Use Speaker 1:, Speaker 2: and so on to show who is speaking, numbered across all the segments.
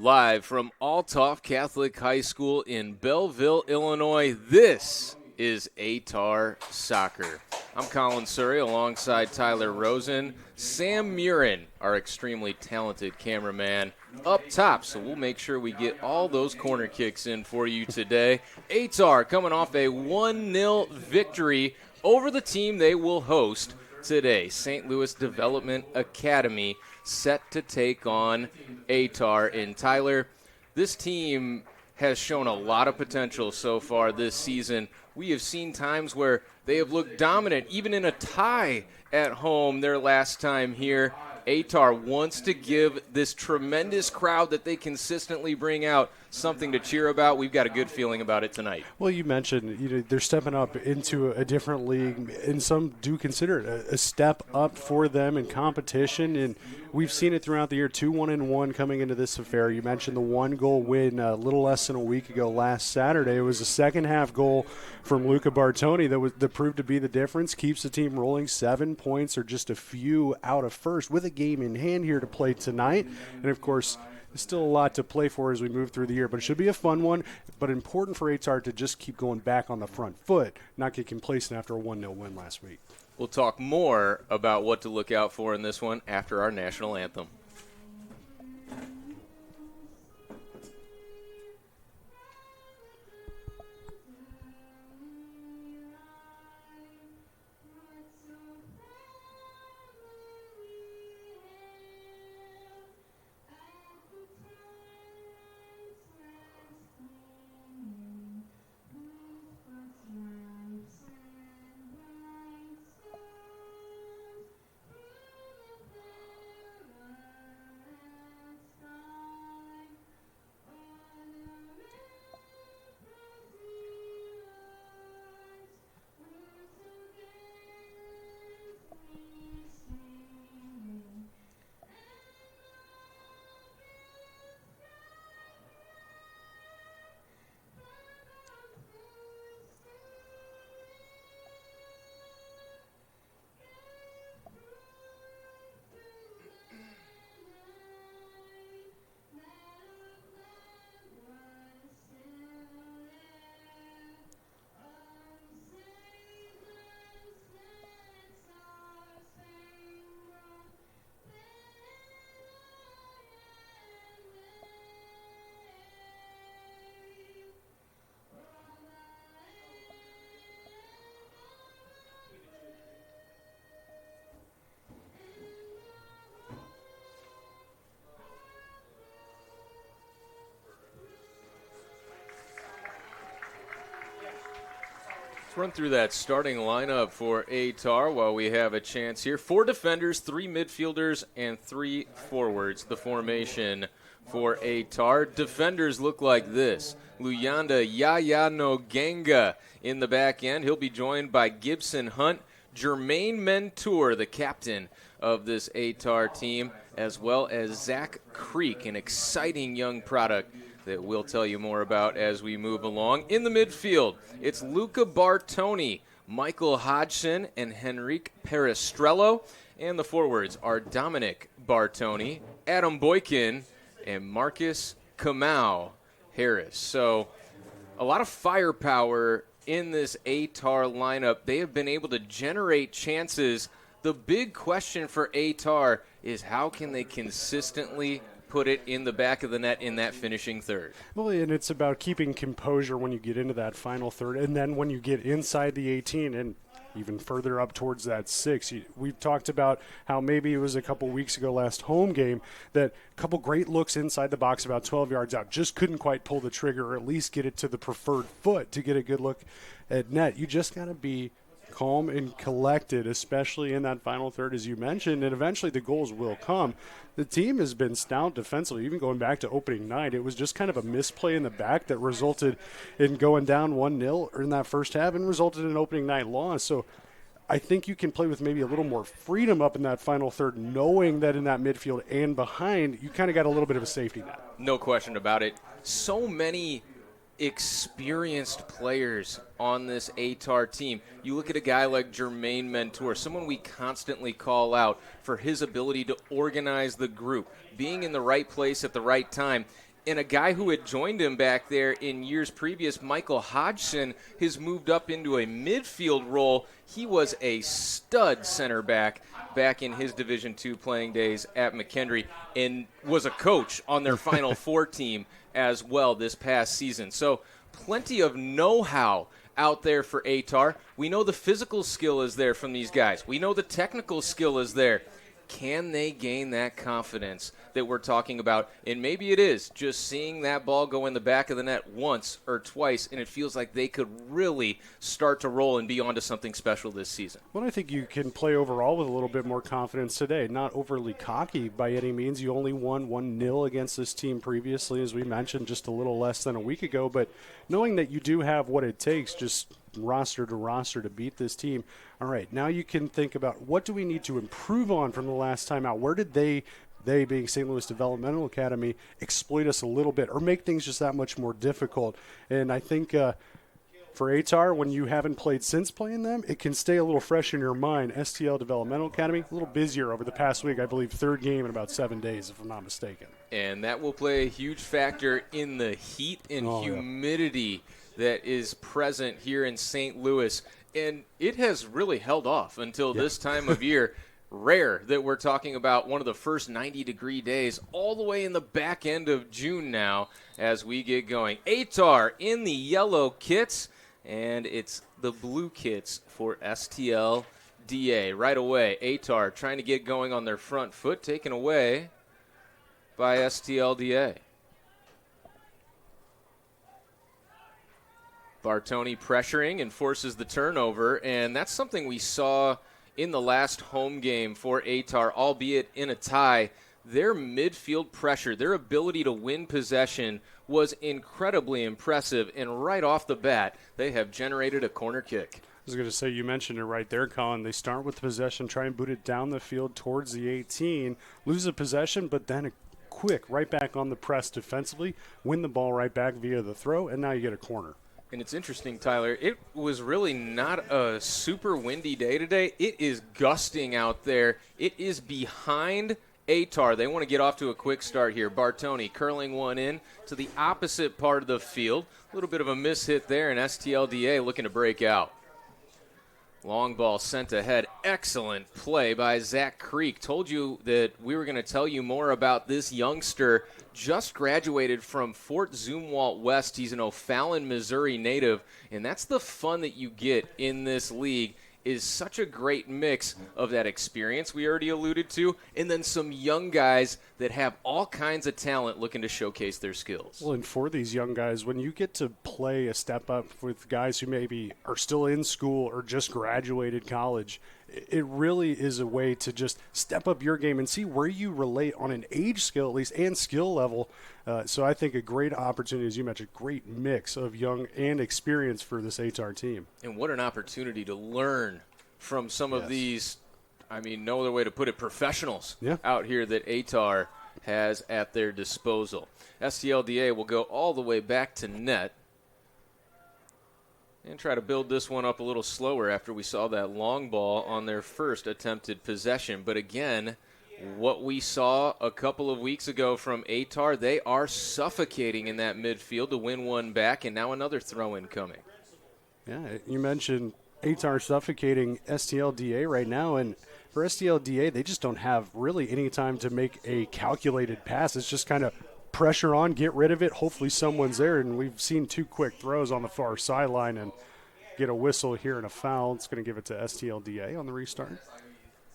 Speaker 1: Live from Althoff Catholic High School in Belleville, Illinois, this is Ehtar Soccer. I'm Colin Surrey alongside Tyler Rosen. Sam Murin, our extremely talented cameraman, up top, so we'll make sure we get all those corner kicks in for you today. Ehtar coming off a 1-0 victory over the team they will host today, St. Louis Development Academy, set to take on Ehtar. And Tyler, this team has shown a lot of potential so far this season. We have seen times where they have looked dominant, even in a tie at home their last time here. Ehtar wants to give this tremendous crowd that they consistently bring out something to cheer about. We've got a good feeling about it tonight.
Speaker 2: Well, you mentioned they're stepping up into a different league, and some do consider it a step up for them in competition. And we've seen it throughout the year, 2-1-1 coming into this affair. You mentioned the one-goal win a little less than a week ago last Saturday. It was a second-half goal from Luca Bartoni that proved to be the difference, keeps the team rolling 7 points or just a few out of first with a game in hand here to play tonight. And, of course, there's still a lot to play for as we move through the year, but it should be a fun one, but important for Ehtar to just keep going back on the front foot, not get complacent after a 1-0 win last week.
Speaker 1: We'll talk more about what to look out for in this one after our national anthem. Run through that starting lineup for Ehtar while we have a chance here. 4 defenders, 3 midfielders, and 3 forwards. The formation for Ehtar. Defenders look like this. Luyanda Yaya Nogenga in the back end. He'll be joined by Gibson Hunt, Jermaine Mentour, the captain of this Ehtar team, as well as Zach Creek, an exciting young product that we'll tell you more about as we move along. In the midfield, it's Luca Bartoni, Michael Hodgson, and Henrique Perestrello. And the forwards are Dominic Bartoni, Adam Boykin, and Marcus Kamau Harris. So a lot of firepower in this Ehtar lineup. They have been able to generate chances. The big question for Ehtar is how can they consistently put it in the back of the net in that finishing third.
Speaker 2: Well, and it's about keeping composure when you get into that final third, and then when you get inside the 18 and even further up towards that 6. We've talked about how maybe it was a couple weeks ago last home game that a couple great looks inside the box about 12 yards out, just couldn't quite pull the trigger or at least get it to the preferred foot to get a good look at net. You just got to be calm and collected, especially in that final third, as you mentioned, and eventually the goals will come. The team has been stout defensively, even going back to opening night. It was just kind of a misplay in the back that resulted in going down 1-0 in that first half and resulted in an opening night loss. So I think you can play with maybe a little more freedom up in that final third, knowing that in that midfield and behind, you kind of got a little bit of a safety net.
Speaker 1: No question about it. So many experienced players on this Ehtar team. You look at a guy like Jermaine Mentour, someone we constantly call out for his ability to organize the group, being in the right place at the right time. And a guy who had joined him back there in years previous, Michael Hodgson, has moved up into a midfield role. He was a stud center back in his Division II playing days at McKendree and was a coach on their Final Four team as well this past season. So plenty of know-how out there for Ehtar. We know the physical skill is there from these guys. We know the technical skill is there. Can they gain that confidence that we're talking about? And maybe it is just seeing that ball go in the back of the net once or twice, and it feels like they could really start to roll and be onto something special this season.
Speaker 2: Well, I think you can play overall with a little bit more confidence today. Not overly cocky by any means. You only won 1-0 against this team previously, as we mentioned, just a little less than a week ago. But knowing that you do have what it takes, just roster to roster, to beat this team. All right, now you can think about what do we need to improve on from the last time out? Where did they being St. Louis Developmental Academy, exploit us a little bit or make things just that much more difficult? And I think for Ehtar, when you haven't played since playing them, it can stay a little fresh in your mind. STL Developmental Academy, a little busier over the past week. I believe third game in about 7 days, if I'm not mistaken.
Speaker 1: And that will play a huge factor in the heat and humidity that is present here in St. Louis. And it has really held off until this time of year. Rare that we're talking about one of the first 90-degree days all the way in the back end of June now as we get going. Ehtar in the yellow kits, and it's the blue kits for STLDA. Right away, Ehtar trying to get going on their front foot, taken away by STLDA. Bartoni pressuring and forces the turnover, and that's something we saw in the last home game for Ehtar, albeit in a tie. Their midfield pressure, their ability to win possession was incredibly impressive, and right off the bat, they have generated a corner kick.
Speaker 2: I was going to say, you mentioned it right there, Colin. They start with possession, try and boot it down the field towards the 18, lose a possession, but then a quick right back on the press defensively, win the ball right back via the throw, and now you get a corner.
Speaker 1: And it's interesting, Tyler, it was really not a super windy day today. It is gusting out there. It is behind Ehtar. They want to get off to a quick start here. Bartoni curling one in to the opposite part of the field. A little bit of a mishit there, and STLDA looking to break out. Long ball sent ahead. Excellent play by Zach Creek. Told you that we were going to tell you more about this youngster. Just graduated from Fort Zumwalt West. He's an O'Fallon, Missouri native, and that's the fun that you get in this league, is such a great mix of that experience we already alluded to, and then some young guys that have all kinds of talent looking to showcase their skills.
Speaker 2: Well, and for these young guys, when you get to play a step up with guys who maybe are still in school or just graduated college, it really is a way to just step up your game and see where you relate on an age scale at least and skill level. So I think a great opportunity, as you mentioned, great mix of young and experience for this Ehtar team.
Speaker 1: And what an opportunity to learn from some of these, I mean, no other way to put it, professionals out here that Ehtar has at their disposal. STLDA will go all the way back to net and try to build this one up a little slower after we saw that long ball on their first attempted possession. But again, what we saw a couple of weeks ago from Ehtar, they are suffocating in that midfield to win one back, and now another throw-in coming.
Speaker 2: Yeah, you mentioned Ehtar suffocating STLDA right now, and for STLDA, they just don't have really any time to make a calculated pass. It's just kind of pressure on, get rid of it, hopefully someone's there, and we've seen two quick throws on the far sideline and get a whistle here and a foul. It's going to give it to STLDA on the restart.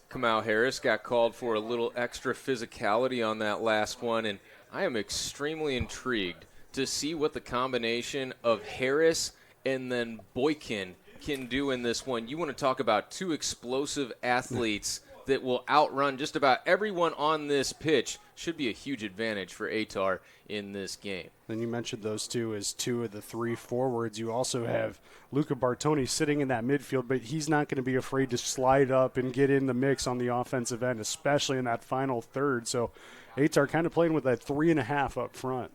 Speaker 1: Kamau Harris got called for a little extra physicality on that last one, and I am extremely intrigued to see what the combination of Harris and then Boykin can do in this one. You want to talk about two explosive athletes that will outrun just about everyone on this pitch. Should be a huge advantage for Ehtar in this game.
Speaker 2: Then you mentioned those two as two of the three forwards. You also have Luca Bartoni sitting in that midfield, but he's not going to be afraid to slide up and get in the mix on the offensive end, especially in that final third. So Ehtar kind of playing with that 3.5 up front.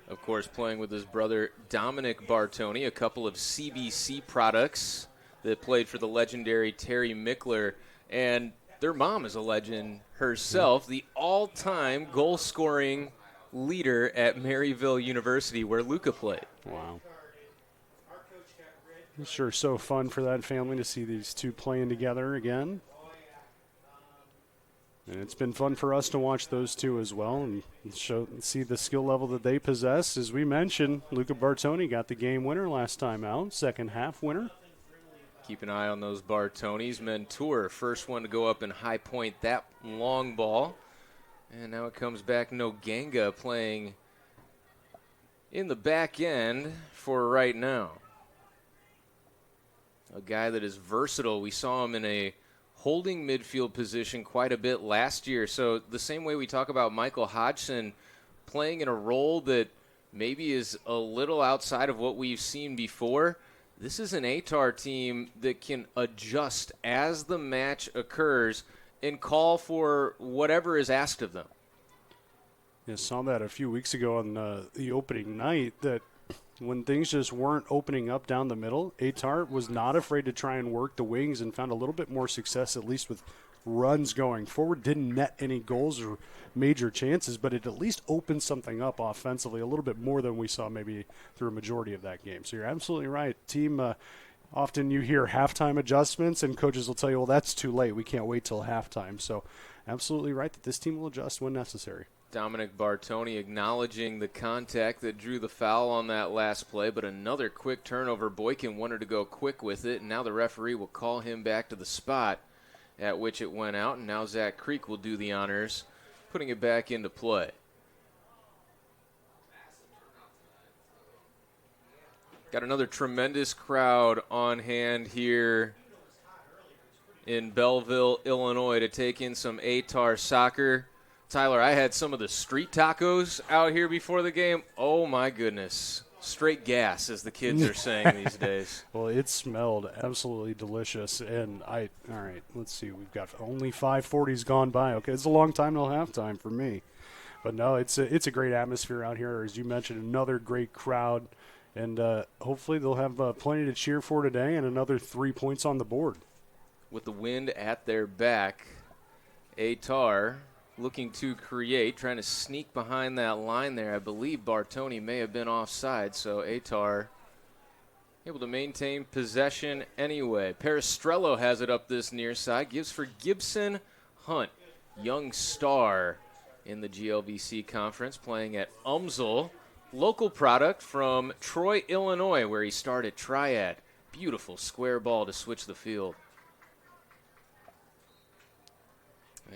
Speaker 1: Of course, playing with his brother Dominic Bartoni, a couple of CBC products that played for the legendary Terry Mickler. And their mom is a legend herself, the all-time goal-scoring leader at Maryville University, where Luca played.
Speaker 2: Wow. It's sure so fun for that family to see these two playing together again. And it's been fun for us to watch those two as well and see the skill level that they possess. As we mentioned, Luca Bartoni got the game winner last time out, second half winner.
Speaker 1: Keep an eye on those Bartonis. Mentor, first one to go up and high point that long ball. And now it comes back Noganga playing in the back end for right now. A guy that is versatile. We saw him in a holding midfield position quite a bit last year. So the same way we talk about Michael Hodgson playing in a role that maybe is a little outside of what we've seen before, this is an Ehtar team that can adjust as the match occurs and call for whatever is asked of them.
Speaker 2: I saw that a few weeks ago on the opening night that when things just weren't opening up down the middle, Ehtar was not afraid to try and work the wings and found a little bit more success, at least with runs going forward. Didn't net any goals or major chances, but it at least opened something up offensively a little bit more than we saw maybe through a majority of that game. So you're absolutely right. Team, often you hear halftime adjustments, and coaches will tell you, well, that's too late. We can't wait till halftime. So absolutely right that this team will adjust when necessary.
Speaker 1: Dominic Bartoni acknowledging the contact that drew the foul on that last play, but another quick turnover. Boykin wanted to go quick with it, and now the referee will call him back to the spot at which it went out, and now Zach Creek will do the honors, putting it back into play. Got another tremendous crowd on hand here in Belleville, Illinois, to take in some Ehtar soccer. Tyler, I had some of the street tacos out here before the game. Oh, my goodness. Straight gas, as the kids are saying these days.
Speaker 2: Well, it smelled absolutely delicious. And all right, let's see. We've got only 5:40's gone by. Okay, it's a long time till halftime for me. But no, it's a great atmosphere out here. As you mentioned, another great crowd. And hopefully they'll have plenty to cheer for today and another 3 points on the board.
Speaker 1: With the wind at their back, Ehtar looking to create, trying to sneak behind that line there. I believe Bartoni may have been offside, so Ehtar able to maintain possession anyway. Peristrello has it up this near side, gives for Gibson Hunt, young star in the GLVC conference, playing at Umsel. Local product from Troy, Illinois, where he started Triad. Beautiful square ball to switch the field.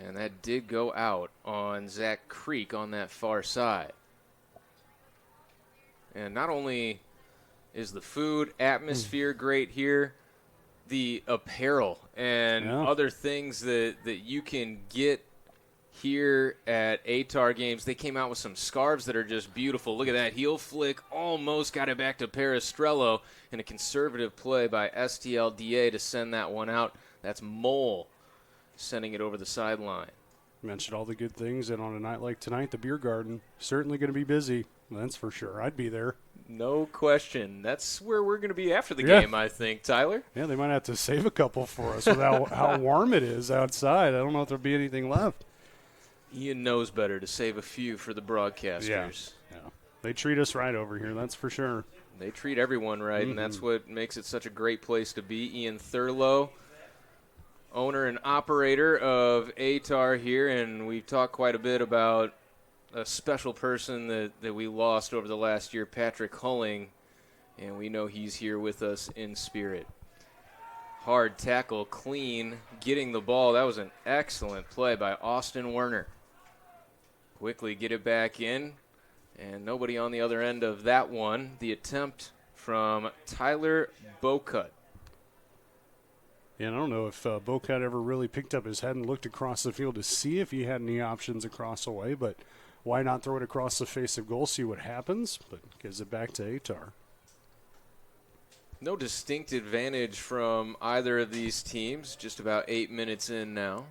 Speaker 1: And that did go out on Zach Creek on that far side. And not only is the food atmosphere great here, the apparel and other things that you can get here at Ehtar games. They came out with some scarves that are just beautiful. Look at that heel flick. Almost got it back to Peristrello, and a conservative play by STLDA to send that one out. That's Mole sending it over the sideline.
Speaker 2: Mentioned all the good things, and on a night like tonight, the beer garden certainly going to be busy. That's for sure. I'd be there.
Speaker 1: No question. That's where we're going to be after the game, I think, Tyler.
Speaker 2: Yeah, they might have to save a couple for us with how warm it is outside. I don't know if there'll be anything left.
Speaker 1: Ian knows better to save a few for the broadcasters.
Speaker 2: Yeah. They treat us right over here, that's for sure.
Speaker 1: They treat everyone right, and that's what makes it such a great place to be. Ian Thurlow, owner and operator of Ehtar here, and we've talked quite a bit about a special person that we lost over the last year, Patrick Hulling, and we know he's here with us in spirit. Hard tackle, clean, getting the ball. That was an excellent play by Austin Werner. Quickly get it back in, and nobody on the other end of that one. The attempt from Tyler Bocut.
Speaker 2: Yeah, I don't know if Bocat ever really picked up his head and looked across the field to see if he had any options across the way, but why not throw it across the face of goal, see what happens, but gives it back to Ehtar.
Speaker 1: No distinct advantage from either of these teams, just about 8 minutes in now.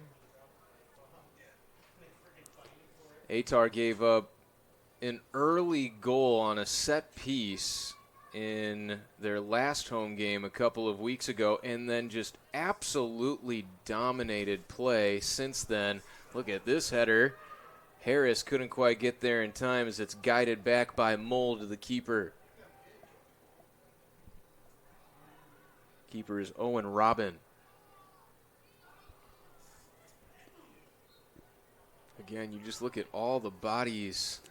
Speaker 1: Ehtar gave up an early goal on a set piece in their last home game a couple of weeks ago, and then just absolutely dominated play since then. Look at this header. Harris couldn't quite get there in time as it's guided back by Mole to the keeper. Keeper is Owen Robin. Again, you just look at all the bodies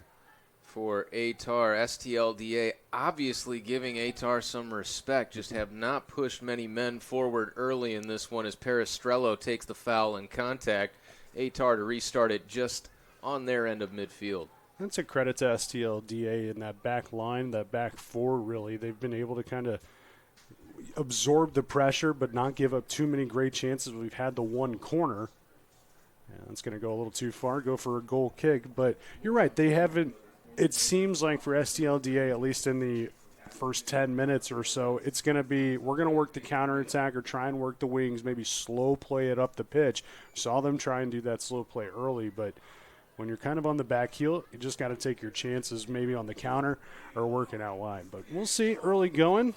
Speaker 1: for Ehtar. STLDA obviously giving Ehtar some respect, just have not pushed many men forward early in this one as Peristrello takes the foul in contact. Ehtar to restart it just on their end of midfield.
Speaker 2: That's a credit to STLDA in that back line, that back four, really. They've been able to kind of absorb the pressure but not give up too many great chances. We've had the one corner. And it's going to go a little too far, go for a goal kick. But you're right, they haven't, it seems like for STLDA, at least in the first 10 minutes or so, it's going to be, we're going to work the counterattack or try and work the wings, maybe slow play it up the pitch. Saw them try and do that slow play early, but when you're kind of on the back heel, you just got to take your chances maybe on the counter or working out wide. But we'll see, early going.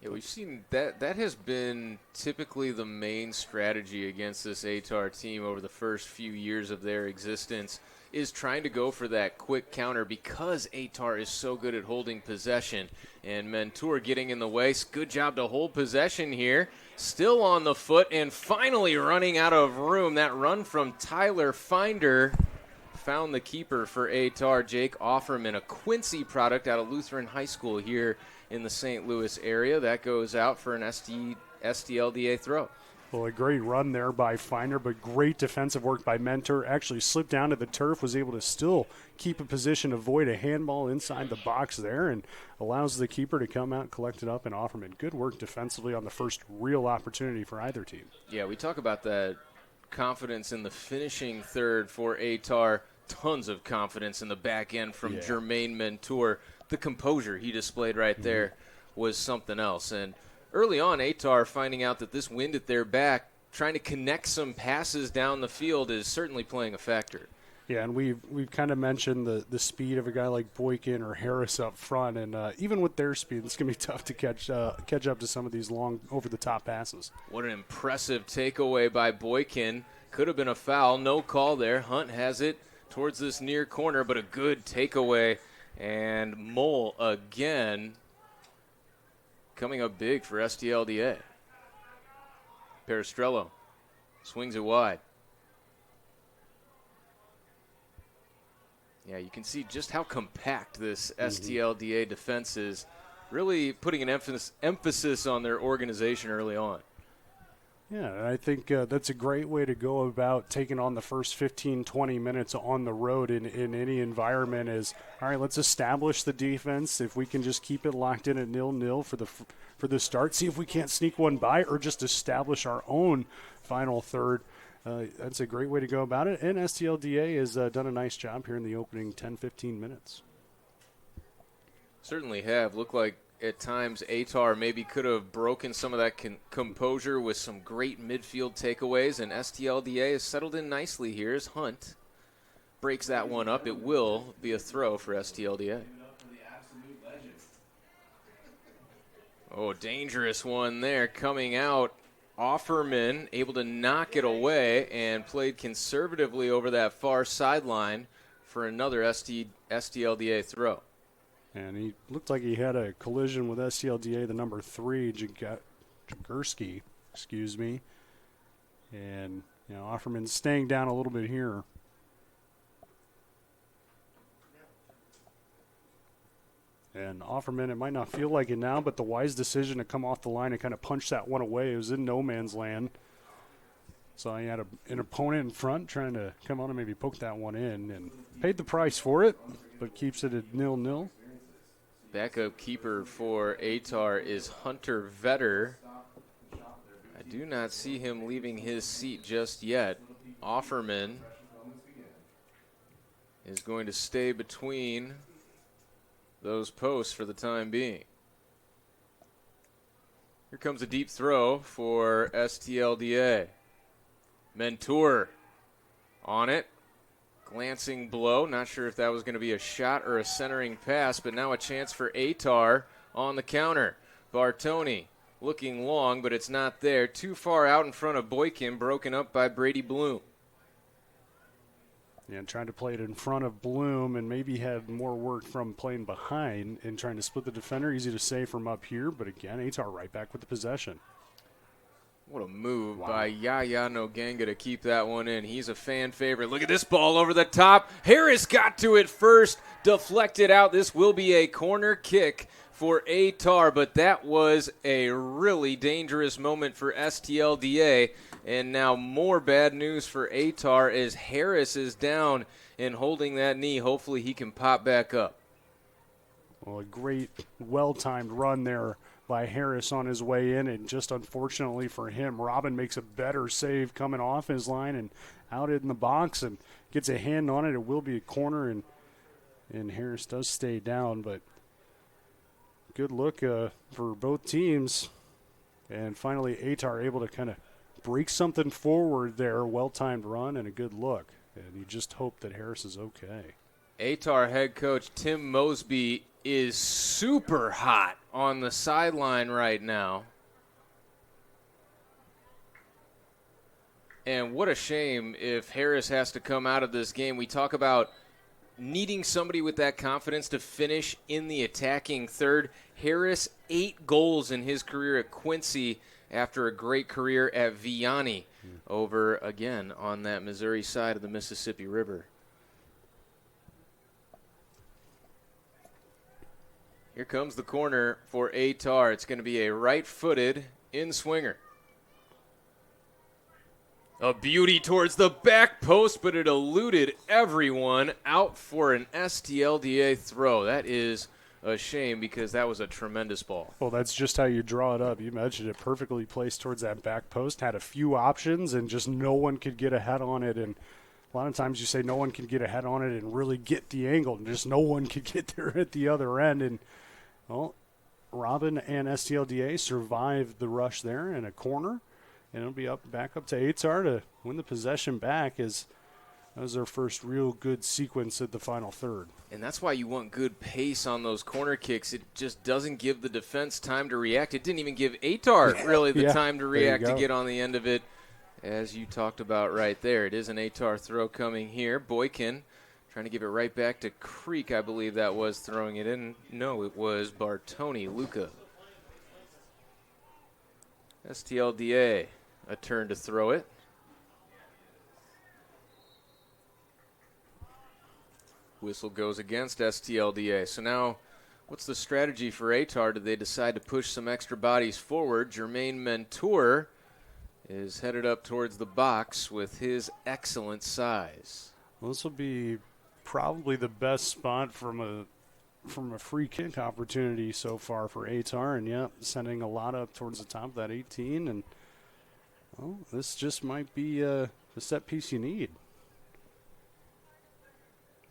Speaker 1: Yeah, we've seen that has been typically the main strategy against this Ehtar team over the first few years of their existence, is trying to go for that quick counter because Ehtar is so good at holding possession. And Mentor getting in the way. Good job to hold possession here. Still on the foot and finally running out of room. That run from Tyler Finder found the keeper for Ehtar, Jake Offerman, a Quincy product out of Lutheran High School here in the St. Louis area. That goes out for an STLDA throw.
Speaker 2: Well, a great run there by Finder, but great defensive work by Mentor. Actually slipped down to the turf, was able to still keep a position, avoid a handball inside the box there, and allows the keeper to come out, collect it up, and Offerman. Good work defensively on the first real opportunity for either team.
Speaker 1: Yeah, we talk about that confidence in the finishing third for Ehtar. Tons of confidence in the back end from Jermaine Mentor. The composure he displayed right there was something else. And early on, Ehtar finding out that this wind at their back, trying to connect some passes down the field is certainly playing a factor.
Speaker 2: Yeah, and we've kind of mentioned the speed of a guy like Boykin or Harris up front, and even with their speed, it's going to be tough to catch up to some of these long over-the-top passes.
Speaker 1: What an impressive takeaway by Boykin. Could have been a foul. No call there. Hunt has it towards this near corner, but a good takeaway. And Mole again coming up big for STLDA. Peristrello swings it wide. Yeah, you can see just how compact this STLDA defense is, really putting an emphasis on their organization early on.
Speaker 2: Yeah, I think that's a great way to go about taking on the first 15, 20 minutes on the road in any environment is, all right, let's establish the defense. If we can just keep it locked in at 0-0 for the start, see if we can't sneak one by or just establish our own final third. That's a great way to go about it, and STLDA has done a nice job here in the opening 10, 15 minutes.
Speaker 1: Certainly have. Looked like at times Ehtar maybe could have broken some of that composure with some great midfield takeaways, and STLDA has settled in nicely here as Hunt breaks that one up. It will be a throw for STLDA. Oh, dangerous one there coming out. Offerman able to knock it away and played conservatively over that far sideline for another STLDA throw.
Speaker 2: And he looked like he had a collision with STLDA, the number 3, Jagursky, excuse me. And, Offerman's staying down a little bit here. And Offerman, it might not feel like it now, but the wise decision to come off the line and kind of punch that one away. It was in no man's land. So he had an opponent in front trying to come on and maybe poke that one in, and paid the price for it, but keeps it at 0-0.
Speaker 1: Backup keeper for Ehtar is Hunter Vetter. I do not see him leaving his seat just yet. Offerman is going to stay between those posts for the time being. Here comes a deep throw for STLDA. Mentor on it. Glancing blow. Not sure if that was going to be a shot or a centering pass, but now a chance for Ehtar on the counter. Bartoni looking long, but it's not there. Too far out in front of Boykin, broken up by Brady Bloom.
Speaker 2: Yeah, trying to play it in front of Bloom and maybe had more work from playing behind and trying to split the defender. Easy to say from up here, but again, Ehtar right back with the possession.
Speaker 1: What a move by Yaya Noganga to keep that one in. He's a fan favorite. Look at this ball over the top. Harris got to it first, deflected out. This will be a corner kick for Ehtar, but that was a really dangerous moment for STLDA. And now more bad news for Ehtar as Harris is down and holding that knee. Hopefully he can pop back up.
Speaker 2: Well, a great, well-timed run there by Harris on his way in, and just unfortunately for him, Robin makes a better save coming off his line and out in the box and gets a hand on it. It will be a corner, and Harris does stay down, but good look for both teams. And finally, Ehtar able to kind of break something forward there, well-timed run and a good look. And you just hope that Harris is okay.
Speaker 1: Ehtar head coach Tim Mosby is super hot on the sideline right now. And what a shame if Harris has to come out of this game. We talk about needing somebody with that confidence to finish in the attacking third. Harris, 8 goals in his career at Quincy after a great career at Vianney over, again, on that Missouri side of the Mississippi River. Here comes the corner for Ehtar. It's going to be a right-footed in-swinger. A beauty towards the back post, but it eluded everyone out for an STLDA throw. That is a shame because that was a tremendous ball.
Speaker 2: Well, that's just how you draw it up. You mentioned it, perfectly placed towards that back post, had a few options, and just no one could get ahead on it. And a lot of times you say no one can get ahead on it and really get the angle, and just no one could get there at the other end. And, well, Robin and STLDA survived the rush there in a corner, and it'll be back up to Ehtar to win the possession back as that was their first real good sequence at the final third.
Speaker 1: And that's why you want good pace on those corner kicks. It just doesn't give the defense time to react. It didn't even give Ehtar really the time to react to get on the end of it, as you talked about right there. It is an Ehtar throw coming here. Boykin trying to give it right back to Creek, I believe that was throwing it in. No, it was Bartoni, Luca. STLDA, a turn to throw it. Whistle goes against STLDA. So now, what's the strategy for Ehtar? Do they decide to push some extra bodies forward? Jermaine Mentor is headed up towards the box with his excellent size.
Speaker 2: Well, this will be probably the best spot from a free kick opportunity so far for Ehtar, and sending a lot up towards the top of that 18. And well, this just might be the set piece you need.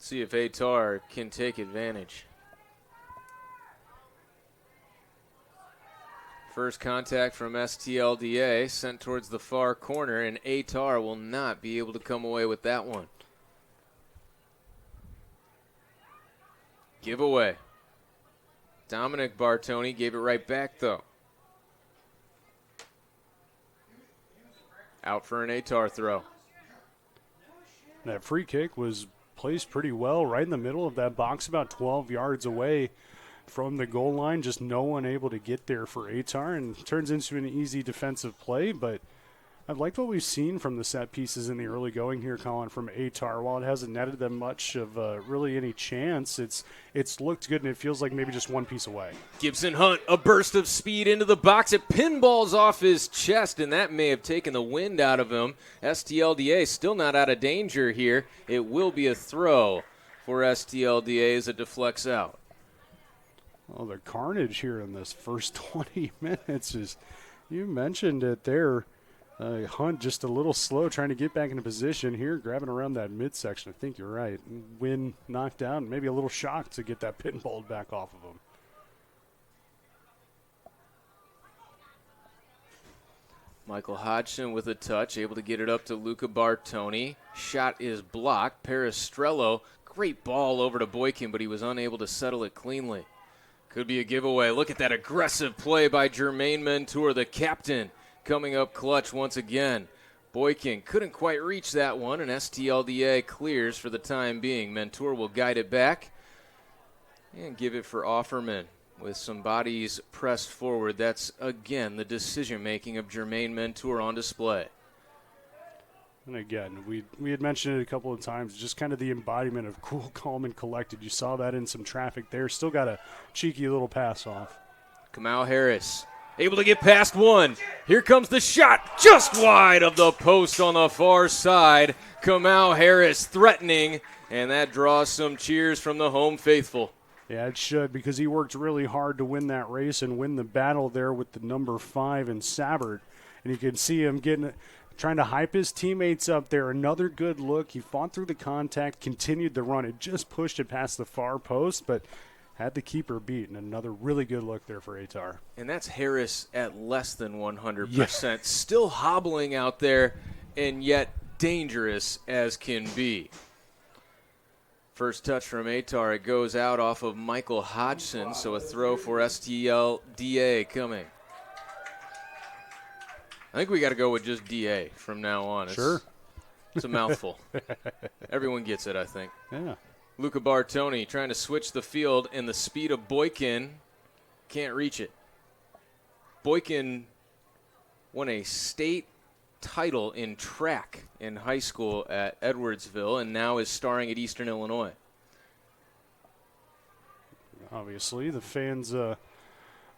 Speaker 1: See if Ehtar can take advantage. First contact from STLDA, sent towards the far corner, and Ehtar will not be able to come away with that one. Giveaway. Dominic Bartoni gave it right back, though. Out for an Ehtar throw.
Speaker 2: That free kick was placed pretty well right in the middle of that box, about 12 yards away from the goal line. Just no one able to get there for Ehtar, and turns into an easy defensive play. But I've liked what we've seen from the set pieces in the early going here, Colin, from Ehtar. While it hasn't netted them much of really any chance, it's looked good, and it feels like maybe just one piece away.
Speaker 1: Gibson Hunt, a burst of speed into the box. It pinballs off his chest, and that may have taken the wind out of him. STLDA still not out of danger here. It will be a throw for STLDA as it deflects out.
Speaker 2: Well, the carnage here in this first 20 minutes is, you mentioned it there. Hunt just a little slow trying to get back into position here, grabbing around that midsection. I think you're right. Wind knocked down, maybe a little shocked to get that pinball back off of him.
Speaker 1: Michael Hodgson with a touch, able to get it up to Luca Bartoni. Shot is blocked. Peristrello, great ball over to Boykin, but he was unable to settle it cleanly. Could be a giveaway. Look at that aggressive play by Jermaine Mentor, the captain, coming up clutch once again. Boykin couldn't quite reach that one, and STLDA clears for the time being. Mentor will guide it back and give it for Offerman with some bodies pressed forward. That's, again, the decision-making of Jermaine Mentor on display.
Speaker 2: And again, we had mentioned it a couple of times, just kind of the embodiment of cool, calm, and collected. You saw that in some traffic there. Still got a cheeky little pass off.
Speaker 1: Kamau Harris able to get past one. Here comes the shot, just wide of the post on the far side. Kamau Harris threatening, and that draws some cheers from the home faithful.
Speaker 2: Yeah, it should, because he worked really hard to win that race and win the battle there with the number 5 in Sabbert. And you can see him trying to hype his teammates up there. Another good look. He fought through the contact, continued the run. It just pushed it past the far post, but had the keeper beat, and another really good look there for Ehtar.
Speaker 1: And that's Harris at less than 100%. Yeah. Still hobbling out there, and yet dangerous as can be. First touch from Ehtar. It goes out off of Michael Hodgson, so a throw for STLDA coming. I think we got to go with just DA from now on.
Speaker 2: Sure.
Speaker 1: It's a mouthful. Everyone gets it, I think.
Speaker 2: Yeah.
Speaker 1: Luca Bartoni trying to switch the field, and the speed of Boykin can't reach it. Boykin won a state title in track in high school at Edwardsville and now is starring at Eastern Illinois.
Speaker 2: Obviously, the fans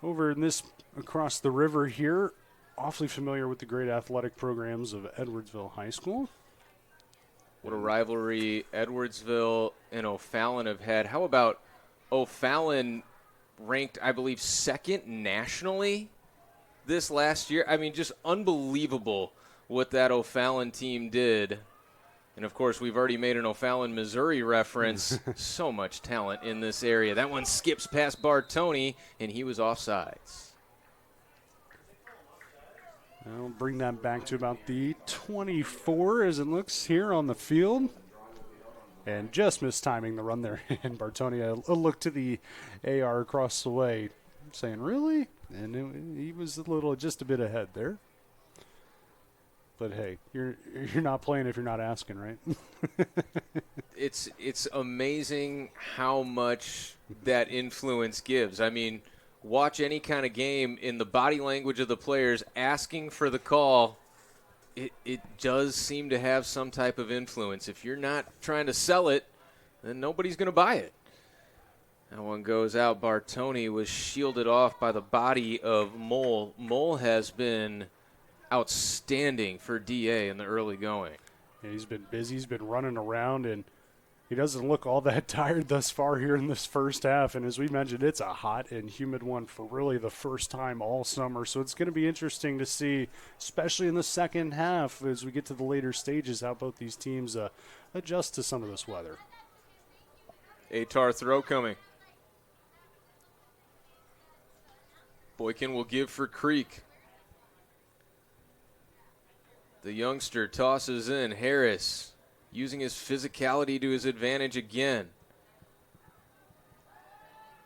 Speaker 2: over in this across the river here awfully familiar with the great athletic programs of Edwardsville High School.
Speaker 1: What a rivalry Edwardsville and O'Fallon have had. How about O'Fallon ranked, I believe, second nationally this last year? I mean, just unbelievable what that O'Fallon team did. And, of course, we've already made an O'Fallon, Missouri reference. So much talent in this area. That one skips past Bartoni, and he was offsides.
Speaker 2: I'll bring that back to about the 24 as it looks here on the field. And just mistiming the run there. And Bartoni, a look to the AR across the way, saying, really? And he was just a bit ahead there. But, hey, you're not playing if you're not asking, right?
Speaker 1: It's amazing how much that influence gives. I mean, watch any kind of game in the body language of the players asking for the call. It does seem to have some type of influence. If you're not trying to sell it, then nobody's going to buy it. That one goes out. Bartoni was shielded off by the body of Mole. Mole has been outstanding for DA in the early going.
Speaker 2: Yeah, he's been busy. He's been running around, and he doesn't look all that tired thus far here in this first half. And as we mentioned, it's a hot and humid one for really the first time all summer. So it's going to be interesting to see, especially in the second half as we get to the later stages, how both these teams adjust to some of this weather.
Speaker 1: Ehtar throw coming. Boykin will give for Creek. The youngster tosses in. Harris using his physicality to his advantage again.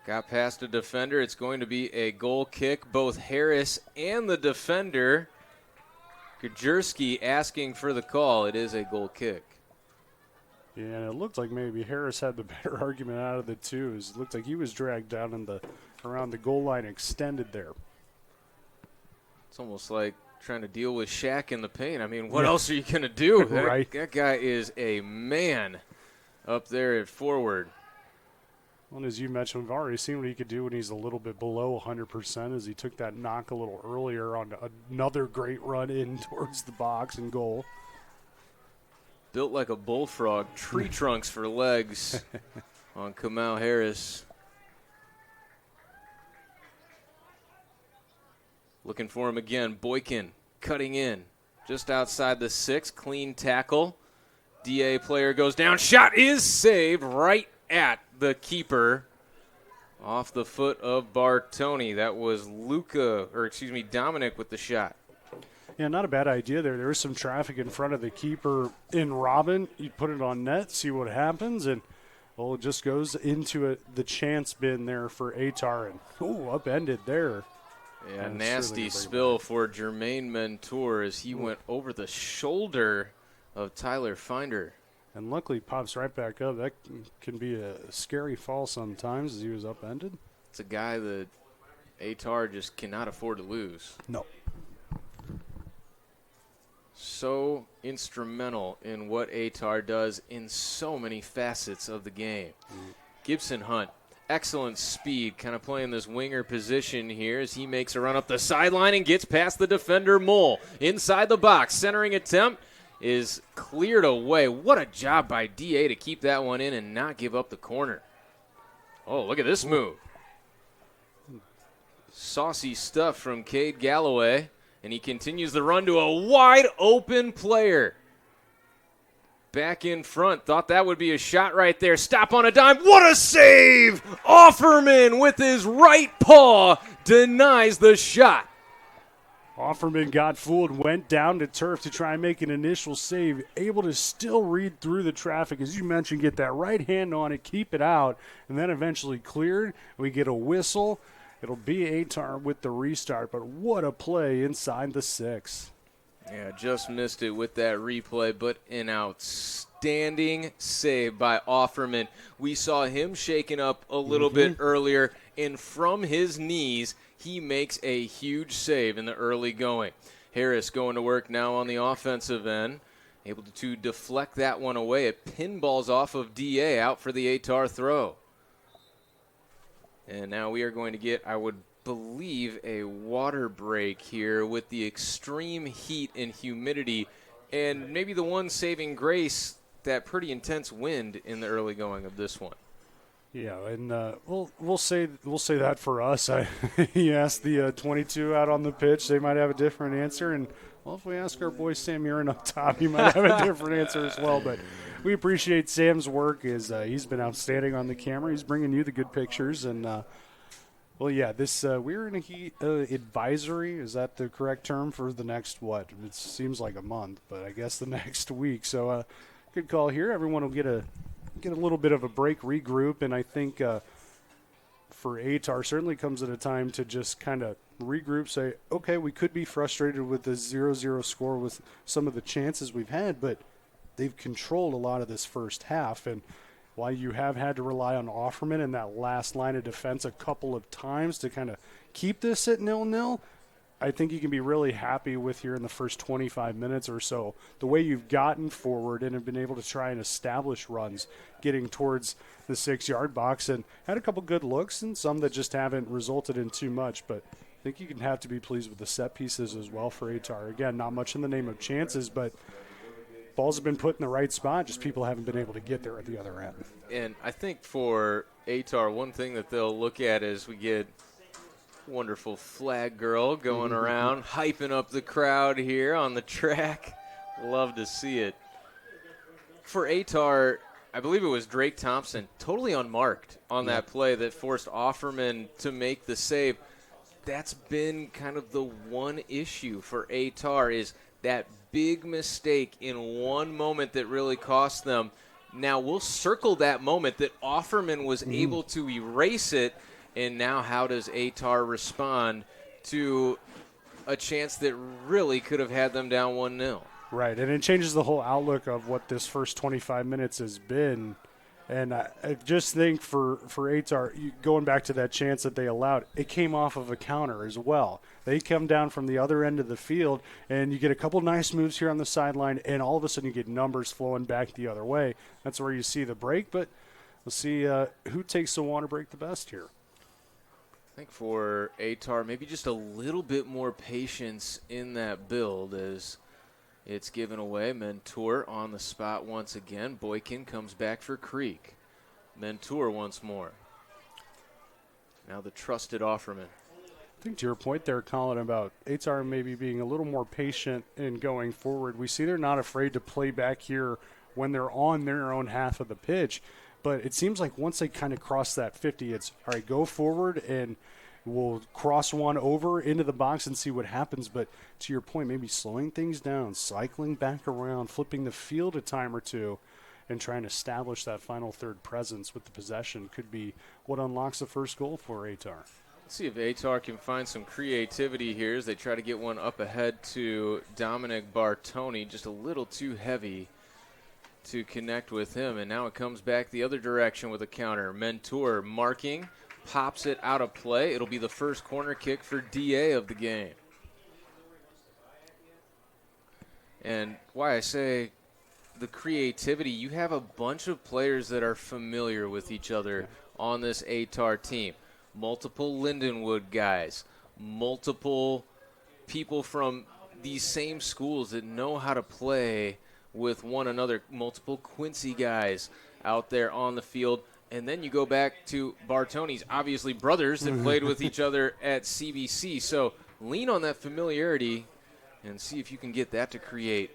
Speaker 1: Got past a defender. It's going to be a goal kick. Both Harris and the defender, Kajerski, asking for the call. It is a goal kick.
Speaker 2: Yeah, and it looked like maybe Harris had the better argument out of the two. It looked like he was dragged down around the goal line, extended there.
Speaker 1: It's almost like trying to deal with Shaq in the paint. I mean, what else are you going to do?
Speaker 2: Right.
Speaker 1: That guy is a man up there at forward.
Speaker 2: Well, and as you mentioned, we've already seen what he could do when he's a little bit below 100% as he took that knock a little earlier on another great run in towards the box and goal.
Speaker 1: Built like a bullfrog, tree trunks for legs on Kamau Harris. Looking for him again. Boykin cutting in just outside the 6. Clean tackle. DA player goes down. Shot is saved right at the keeper. Off the foot of Bartoni. That was Dominic with the shot.
Speaker 2: Yeah, not a bad idea there. There was some traffic in front of the keeper in Robin. You put it on net, see what happens, and it just goes into the chance bin there for Ehtar. And, upended there.
Speaker 1: Yeah,
Speaker 2: And
Speaker 1: nasty spill for Jermaine Mentor as he went over the shoulder of Tyler Finder.
Speaker 2: And luckily pops right back up. That can be a scary fall sometimes as he was upended.
Speaker 1: It's a guy that Ehtar just cannot afford to lose.
Speaker 2: No.
Speaker 1: So instrumental in what Ehtar does in so many facets of the game. Gibson Hunt, excellent speed, kind of playing this winger position here as he makes a run up the sideline and gets past the defender Mole. Inside the box, centering attempt is cleared away. What a job by DA to keep that one in and not give up the corner. Oh, look at this move. Saucy stuff from Cade Galloway, and he continues the run to a wide open player. Back in front, thought that would be a shot right there. Stop on a dime. What a save! Offerman with his right paw denies the shot.
Speaker 2: Offerman got fooled, went down to turf to try and make an initial save, able to still read through the traffic, as you mentioned, get that right hand on it, keep it out, and then eventually cleared. We get a whistle. It'll be Ehtar with the restart, but what a play inside the 6.
Speaker 1: Yeah, just missed it with that replay, but an outstanding save by Offerman. We saw him shaken up a little bit earlier, and from his knees, he makes a huge save in the early going. Harris going to work now on the offensive end, able to deflect that one away. It pinballs off of DA out for the Ehtar throw. And now we are going to get, I would believe, a water break here with the extreme heat and humidity, and maybe the one saving grace, that pretty intense wind in the early going of this one.
Speaker 2: Yeah, and we'll say that for us. You asked the 22 out on the pitch, they might have a different answer, and well, if we ask our boy Sam Urin up top, he might have a different answer as well. But we appreciate Sam's work. He's been outstanding on the camera. He's bringing you the good pictures, and well, yeah, this we're in a heat advisory. Is that the correct term for the next what? It seems like a month, but I guess the next week. So good call here. Everyone will get a little bit of a break, regroup, and I think for Ehtar certainly comes at a time to just kind of regroup, say, okay, we could be frustrated with the 0-0 score with some of the chances we've had, but they've controlled a lot of this first half, and while you have had to rely on Offerman in that last line of defense a couple of times to kind of keep this at 0-0, I think you can be really happy with here in the first 25 minutes or so. The way you've gotten forward and have been able to try and establish runs, getting towards the 6-yard box, and had a couple good looks and some that just haven't resulted in too much. But I think you can have to be pleased with the set pieces as well for Ehtar. Again, not much in the name of chances, but balls have been put in the right spot, just people haven't been able to get there at the other end.
Speaker 1: And I think for Ehtar, one thing that they'll look at is we get wonderful flag girl going around, hyping up the crowd here on the track. Love to see it. For Ehtar, I believe it was Drake Thompson, totally unmarked on that play that forced Offerman to make the save. That's been kind of the one issue for Ehtar, is that big mistake in one moment that really cost them. Now we'll circle that moment that Offerman was able to erase it. And now how does Ehtar respond to a chance that really could have had them down 1-0?
Speaker 2: Right, and it changes the whole outlook of what this first 25 minutes has been. And I just think for Ehtar, going back to that chance that they allowed, it came off of a counter as well. They come down from the other end of the field, and you get a couple nice moves here on the sideline, and all of a sudden you get numbers flowing back the other way. That's where you see the break, but we'll see who takes the water break the best here.
Speaker 1: I think for Ehtar, maybe just a little bit more patience in that build as it's given away. Mentor on the spot once again. Boykin comes back for Creek. Mentor once more. Now the trusted Offerman.
Speaker 2: I think to your point there, Colin, about Ehtar maybe being a little more patient in going forward. We see they're not afraid to play back here when they're on their own half of the pitch. But it seems like once they kind of cross that 50, it's, all right, go forward and we'll cross one over into the box and see what happens. But to your point, maybe slowing things down, cycling back around, flipping the field a time or two, and trying to establish that final third presence with the possession could be what unlocks the first goal for Ehtar.
Speaker 1: Let's see if Ehtar can find some creativity here as they try to get one up ahead to Dominic Bartoni. Just a little too heavy to connect with him, and now it comes back the other direction with a counter. Mentor marking, pops it out of play. It'll be the first corner kick for DA of the game. And why I say the creativity, you have a bunch of players that are familiar with each other on this Ehtar team. Multiple Lindenwood guys, multiple people from these same schools that know how to play with one another, multiple Quincy guys out there on the field. And then you go back to Bartoni's, obviously brothers that played with each other at CBC. So lean on that familiarity and see if you can get that to create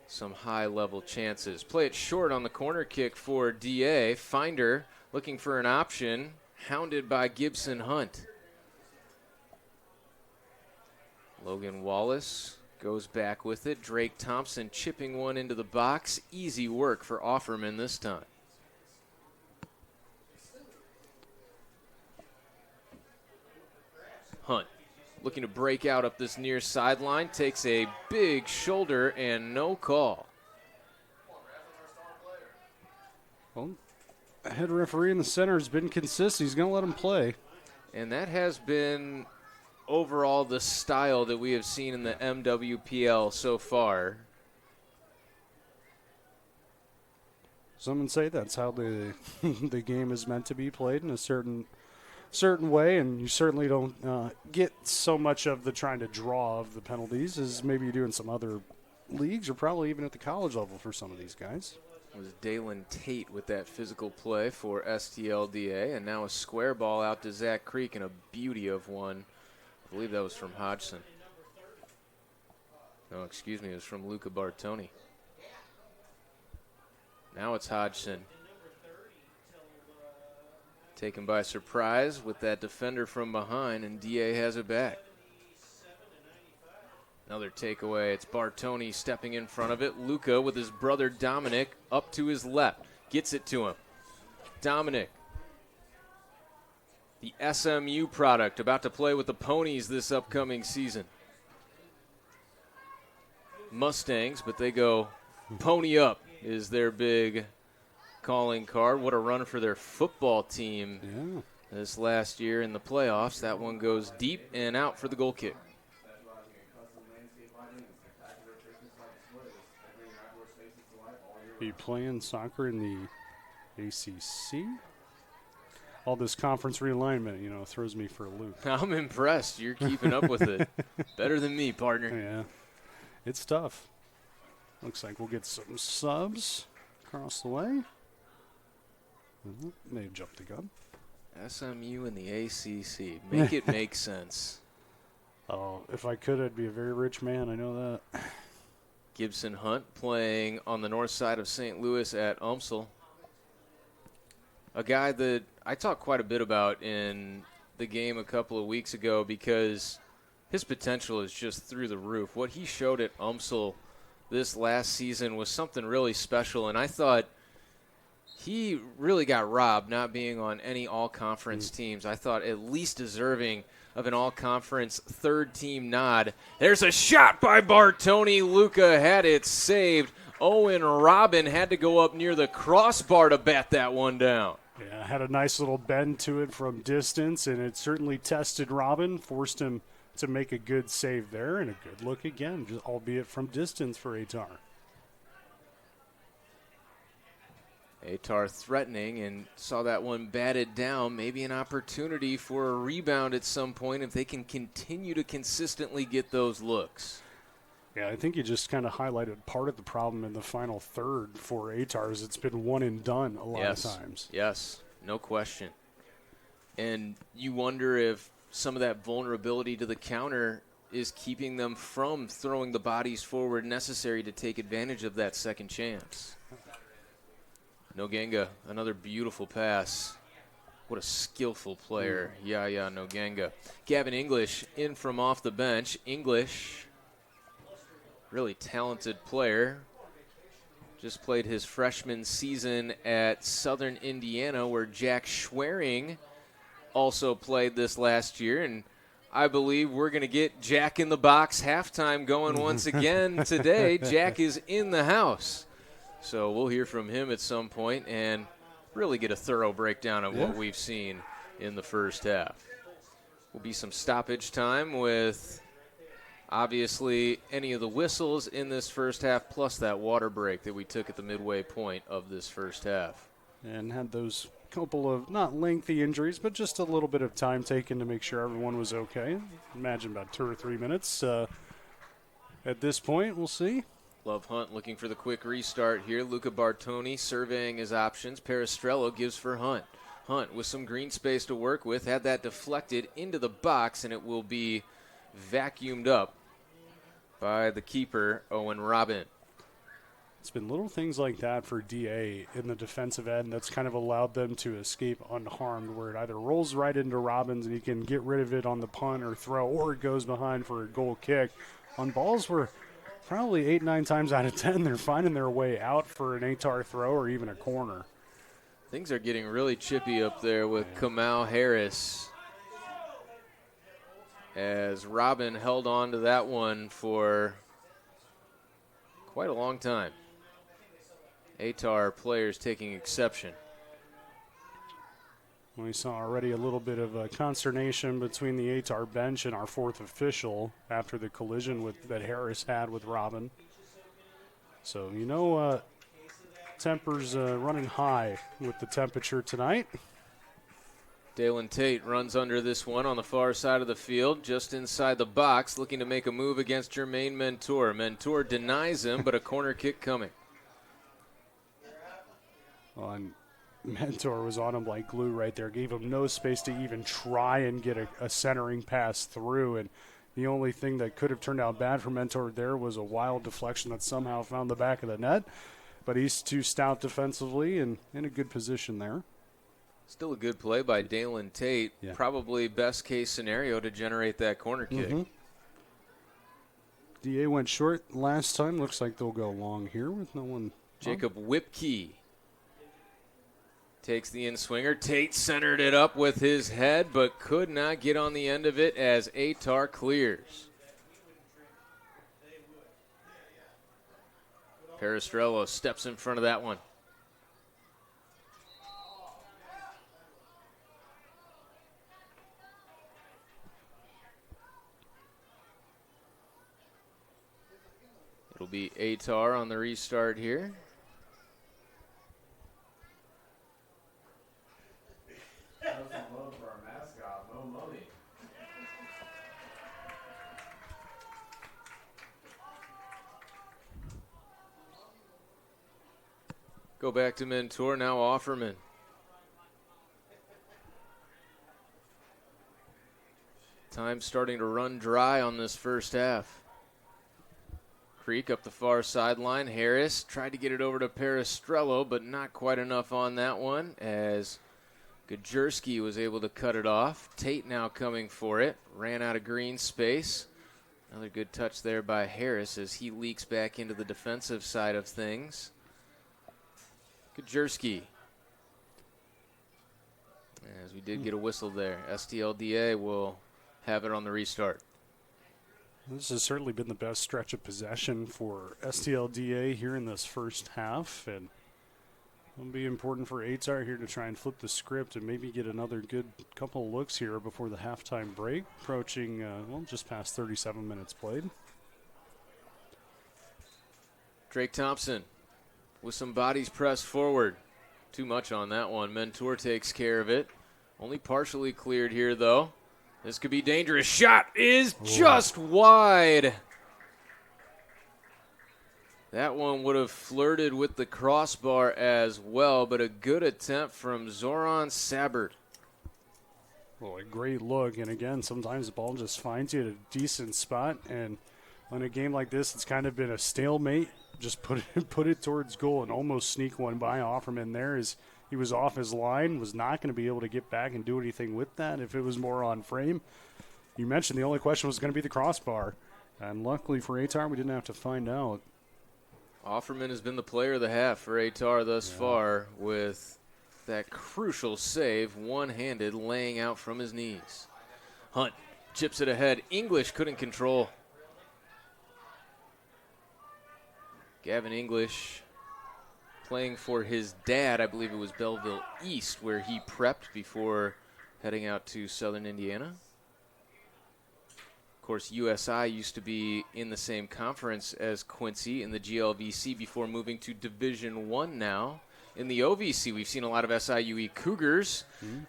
Speaker 1: some high-level chances. Play it short on the corner kick for DA. Finder looking for an option, hounded by Gibson Hunt. Logan Wallace goes back with it. Drake Thompson chipping one into the box. Easy work for Offerman this time. Hunt looking to break out up this near sideline. Takes a big shoulder and no call.
Speaker 2: Well, head referee in the center has been consistent. He's going to let him play.
Speaker 1: And that has been overall the style that we have seen in the MWPL so far.
Speaker 2: Some would say that's how the the game is meant to be played, in a certain way, and you certainly don't get so much of the trying to draw of the penalties as maybe you do in some other leagues, or probably even at the college level for some of these guys.
Speaker 1: It was Dalen Tate with that physical play for STLDA, and now a square ball out to Zach Creek, and a beauty of one. I believe that was from Hodgson. No, excuse me, it was from Luca Bartoni. Now it's Hodgson. Taken by surprise with that defender from behind, and DA has it back. Another takeaway. It's Bartoni stepping in front of it. Luca with his brother Dominic up to his left. Gets it to him. Dominic, the SMU product, about to play with the Ponies this upcoming season. Mustangs, but they go pony up is their big calling card. What a run for their football team this last year in the playoffs. That one goes deep and out for the goal kick.
Speaker 2: Are you playing soccer in the ACC? All this conference realignment, throws me for a loop.
Speaker 1: I'm impressed. You're keeping up with it. Better than me, partner.
Speaker 2: Yeah, it's tough. Looks like we'll get some subs across the way. May have jumped the gun.
Speaker 1: SMU and the ACC. Make it make sense.
Speaker 2: Oh, if I could, I'd be a very rich man. I know that.
Speaker 1: Gibson Hunt playing on the north side of St. Louis at UMSL. A guy that I talked quite a bit about in the game a couple of weeks ago because his potential is just through the roof. What he showed at UMSL this last season was something really special, and I thought he really got robbed not being on any all-conference teams. I thought at least deserving of an all-conference third-team nod. There's a shot by Bartoni. Luca had it saved. Owen Robin had to go up near the crossbar to bat that one down.
Speaker 2: Yeah, had a nice little bend to it from distance, and it certainly tested Robin, forced him to make a good save there, and a good look again, just albeit from distance for Ehtar.
Speaker 1: Ehtar threatening and saw that one batted down. Maybe an opportunity for a rebound at some point if they can continue to consistently get those looks.
Speaker 2: Yeah, I think you just kind of highlighted part of the problem in the final third for Ehtar is it's been one and done a lot of times.
Speaker 1: Yes, no question. And you wonder if some of that vulnerability to the counter is keeping them from throwing the bodies forward necessary to take advantage of that second chance. Nogenga, another beautiful pass. What a skillful player. Nogenga. Gavin English in from off the bench. English, really talented player. Just played his freshman season at Southern Indiana where Jack Schwerin also played this last year, and I believe we're going to get Jack in the Box halftime going once again today. Jack is in the house. So we'll hear from him at some point and really get a thorough breakdown of what we've seen in the first half. Will be some stoppage time with obviously any of the whistles in this first half, plus that water break that we took at the midway point of this first half.
Speaker 2: And had those couple of not lengthy injuries, but just a little bit of time taken to make sure everyone was okay. Imagine about 2 or 3 minutes. At this point, we'll see.
Speaker 1: Love Hunt looking for the quick restart here. Luca Bartoni surveying his options. Peristrello gives for Hunt. Hunt with some green space to work with, had that deflected into the box, and it will be vacuumed up by the keeper, Owen Robin.
Speaker 2: It's been little things like that for DA in the defensive end that's kind of allowed them to escape unharmed, where it either rolls right into Robbins and he can get rid of it on the punt or throw, or it goes behind for a goal kick. On balls where probably 8, 9 times out of 10 they're finding their way out for an Ehtar throw or even a corner.
Speaker 1: Things are getting really chippy up there with Kamau Harris, as Robin held on to that one for quite a long time. Ehtar players taking exception.
Speaker 2: We saw already a little bit of consternation between the Ehtar bench and our fourth official after the collision that Harris had with Robin. So, tempers running high with the temperature tonight.
Speaker 1: Dalen Tate runs under this one on the far side of the field, just inside the box, looking to make a move against Jermaine Mentor. Mentor denies him, but a corner kick coming.
Speaker 2: Well, and Mentor was on him like glue right there. Gave him no space to even try and get a centering pass through. And the only thing that could have turned out bad for Mentor there was a wild deflection that somehow found the back of the net. But he's too stout defensively and in a good position there.
Speaker 1: Still a good play by Dalen Tate. Yeah. Probably best case scenario to generate that corner kick.
Speaker 2: Mm-hmm. DA went short last time. Looks like they'll go long here with no one.
Speaker 1: Jacob Whipkey takes the in-swinger. Tate centered it up with his head, but could not get on the end of it as Ehtar clears. Peristrello steps in front of that one. It'll be Ehtar on the restart here. Go back to Mentor, now Offerman. Time starting to run dry on this first half. Creek up the far sideline. Harris tried to get it over to Peristrello, but not quite enough on that one as Gajerski was able to cut it off. Tate now coming for it. Ran out of green space. Another good touch there by Harris as he leaks back into the defensive side of things. Gajerski. As we did get a whistle there. STLDA will have it on the restart.
Speaker 2: This has certainly been the best stretch of possession for STLDA here in this first half, and it'll be important for Ehtar here to try and flip the script and maybe get another good couple of looks here before the halftime break, approaching, just past 37 minutes played.
Speaker 1: Drake Thompson with some bodies pressed forward. Too much on that one. Mentor takes care of it. Only partially cleared here, though. This could be dangerous. Shot is just wide. That one would have flirted with the crossbar as well, but a good attempt from Zoran Sabert.
Speaker 2: Well, a great look, and again, sometimes the ball just finds you at a decent spot, and on a game like this, it's kind of been a stalemate. Just put it towards goal and almost sneak one by Offerman there as he was off his line, was not going to be able to get back and do anything with that if it was more on frame. You mentioned the only question was going to be the crossbar, and luckily for Ehtar, we didn't have to find out.
Speaker 1: Offerman has been the player of the half for Ehtar thus far with that crucial save, one-handed, laying out from his knees. Hunt chips it ahead. English couldn't control. Gavin English playing for his dad, I believe it was Belleville East, where he prepped before heading out to Southern Indiana. Of course, USI used to be in the same conference as Quincy in the GLVC before moving to Division I now. In the OVC, we've seen a lot of SIUE Cougars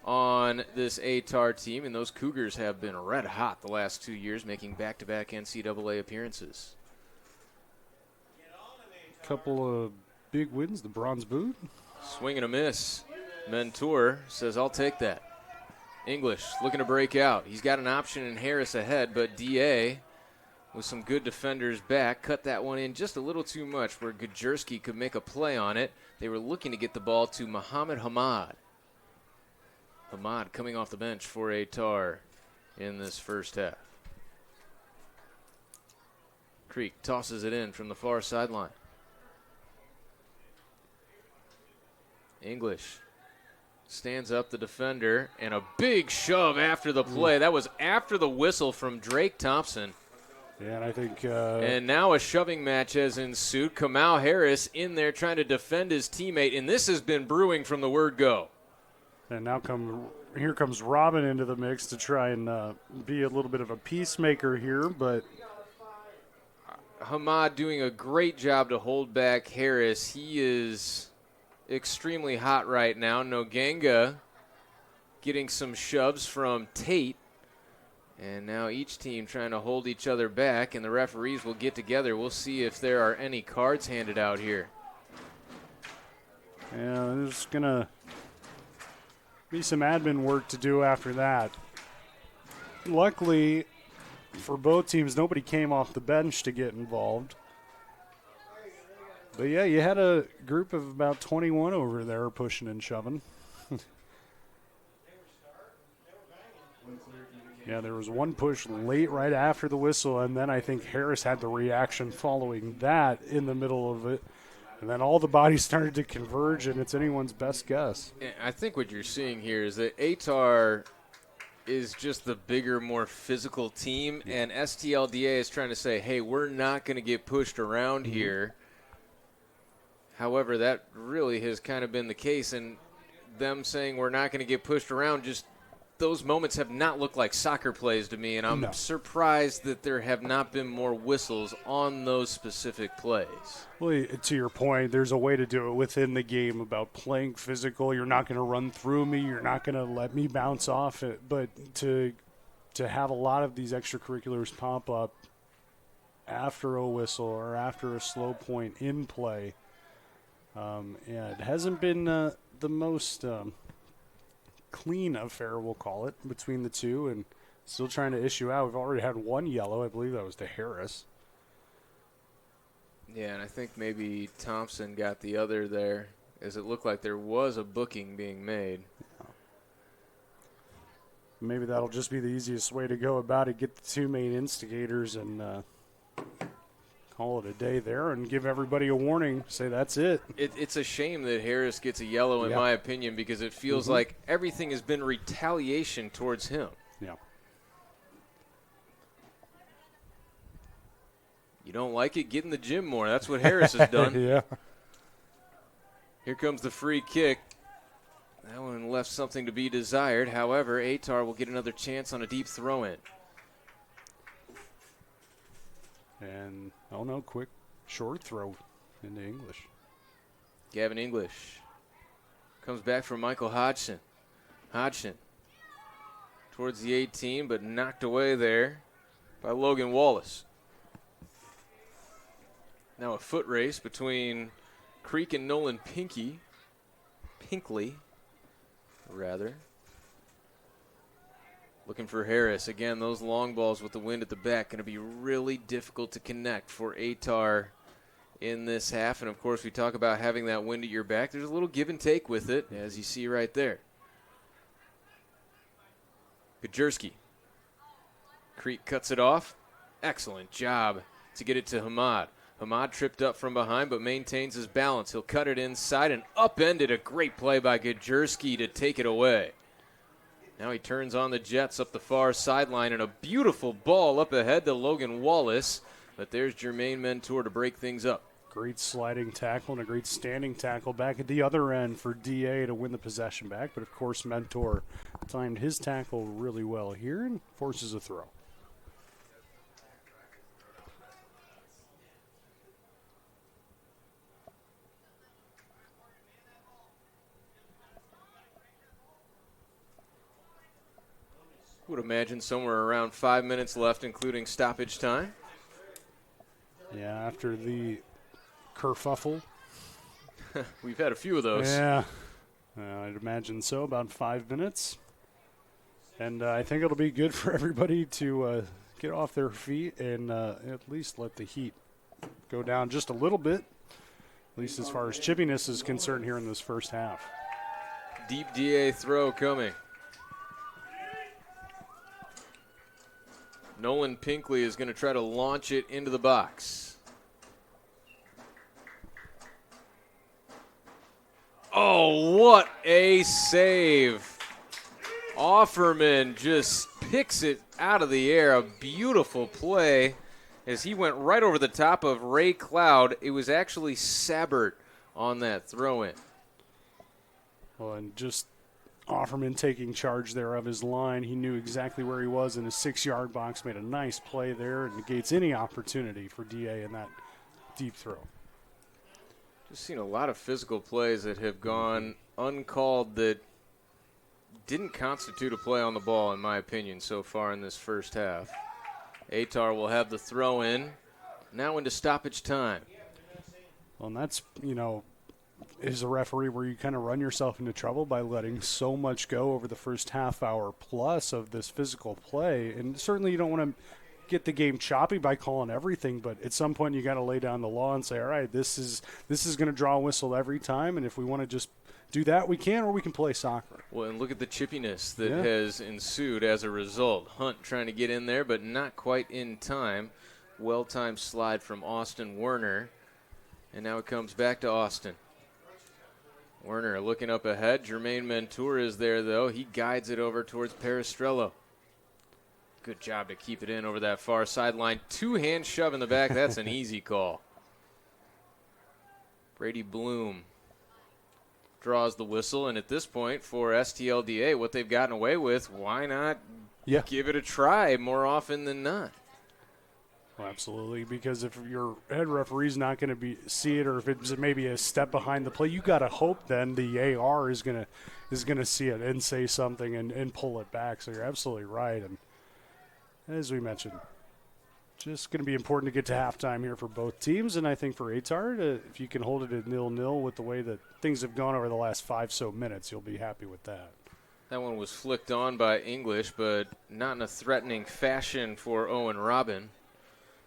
Speaker 1: on this Ehtar team, and those Cougars have been red hot the last 2 years, making back-to-back NCAA appearances.
Speaker 2: Couple of big wins, the bronze boot.
Speaker 1: Swing and a miss. Mentor says, I'll take that. English looking to break out. He's got an option in Harris ahead, but DA with some good defenders back cut that one in just a little too much where Gajerski could make a play on it. They were looking to get the ball to Muhammad Hamad. Hamad coming off the bench for Ehtar in this first half. Creek tosses it in from the far sideline. English stands up the defender, and a big shove after the play. That was after the whistle from Drake Thompson.
Speaker 2: Yeah, and I think...
Speaker 1: and now a shoving match has ensued. Kamau Harris in there trying to defend his teammate, and this has been brewing from the word go.
Speaker 2: And now here comes Robin into the mix to try and be a little bit of a peacemaker here, but...
Speaker 1: Hamad doing a great job to hold back Harris. He is extremely hot right now. Noganga getting some shoves from Tate. And now each team trying to hold each other back, and the referees will get together. We'll see if there are any cards handed out here.
Speaker 2: Yeah, there's going to be some admin work to do after that. Luckily for both teams, nobody came off the bench to get involved. But, yeah, you had a group of about 21 over there pushing and shoving. Yeah, there was one push late right after the whistle, and then I think Harris had the reaction following that in the middle of it. And then all the bodies started to converge, and it's anyone's best guess.
Speaker 1: I think what you're seeing here is that Ehtar is just the bigger, more physical team, and STLDA is trying to say, hey, we're not going to get pushed around here. However, that really has kind of been the case, and them saying we're not going to get pushed around, just those moments have not looked like soccer plays to me, and I'm surprised that there have not been more whistles on those specific plays.
Speaker 2: Well, to your point, there's a way to do it within the game about playing physical. You're not going to run through me. You're not going to let me bounce off it. But to have a lot of these extracurriculars pop up after a whistle or after a slow point in play, it hasn't been the most clean affair, we'll call it, between the two, and still trying to issue out. We've already had one yellow. I believe that was to Harris.
Speaker 1: Yeah, and I think maybe Thompson got the other there, as it looked like there was a booking being made.
Speaker 2: Maybe that'll just be the easiest way to go about it, get the two main instigators and call it a day there and give everybody a warning, say that's it.
Speaker 1: It's a shame that Harris gets a yellow, in my opinion, because it feels like everything has been retaliation towards him.
Speaker 2: Yeah.
Speaker 1: You don't like it? Get in the gym more. That's what Harris has done.
Speaker 2: Yeah.
Speaker 1: Here comes the free kick. That one left something to be desired. However, Ehtar will get another chance on a deep throw-in.
Speaker 2: And, oh no, quick short throw into English.
Speaker 1: Gavin English comes back from Michael Hodgson. Hodgson towards the 18, but knocked away there by Logan Wallace. Now a foot race between Creek and Nolan Pinkley, rather. Looking for Harris. Again, those long balls with the wind at the back going to be really difficult to connect for Ehtar in this half. And, of course, we talk about having that wind at your back. There's a little give and take with it, as you see right there. Gajerski. Creek cuts it off. Excellent job to get it to Hamad. Hamad tripped up from behind but maintains his balance. He'll cut it inside and upended. A great play by Gajerski to take it away. Now he turns on the Jets up the far sideline, and a beautiful ball up ahead to Logan Wallace. But there's Jermaine Mentor to break things up.
Speaker 2: Great sliding tackle and a great standing tackle back at the other end for DA to win the possession back. But, of course, Mentor timed his tackle really well here and forces a throw.
Speaker 1: Would imagine somewhere around 5 minutes left, including stoppage time.
Speaker 2: Yeah, after the kerfuffle.
Speaker 1: We've had a few of those.
Speaker 2: Yeah, I'd imagine so, about 5 minutes. And I think it'll be good for everybody to get off their feet and at least let the heat go down just a little bit, at least as far as chippiness is concerned here in this first half.
Speaker 1: Deep DA throw coming. Nolan Pinkley is going to try to launch it into the box. Oh, what a save. Offerman just picks it out of the air. A beautiful play as he went right over the top of Ray Cloud. It was actually Sabbert on that throw-in.
Speaker 2: Well, and just Offerman taking charge there of his line. He knew exactly where he was in his 6-yard box, made a nice play there, and negates any opportunity for DA in that deep throw.
Speaker 1: Just seen a lot of physical plays that have gone uncalled that didn't constitute a play on the ball, in my opinion, so far in this first half. Ehtar will have the throw in. Now into stoppage time.
Speaker 2: Well, and that's, is a referee where you kind of run yourself into trouble by letting so much go over the first half hour plus of this physical play. And certainly you don't want to get the game choppy by calling everything, but at some point you got to lay down the law and say, all right, this is going to draw a whistle every time, and if we want to just do that, we can, or we can play soccer.
Speaker 1: Well, and look at the chippiness that has ensued as a result. Hunt trying to get in there, but not quite in time. Well-timed slide from Austin Werner, and now it comes back to Austin. Werner looking up ahead. Jermaine Mentor is there, though. He guides it over towards Peristrello. Good job to keep it in over that far sideline. Two-hand shove in the back. That's an easy call. Brady Bloom draws the whistle, and at this point for STLDA, what they've gotten away with, why not give it a try more often than not?
Speaker 2: Well, absolutely, because if your head referee's not going to see it, or if it's maybe a step behind the play, you got to hope then the AR is going to see it and say something and pull it back. So you're absolutely right, and as we mentioned, just going to be important to get to halftime here for both teams, and I think for Ehtar, if you can hold it at 0-0 with the way that things have gone over the last 5 minutes, you'll be happy with that.
Speaker 1: That one was flicked on by English, but not in a threatening fashion for Owen Robin.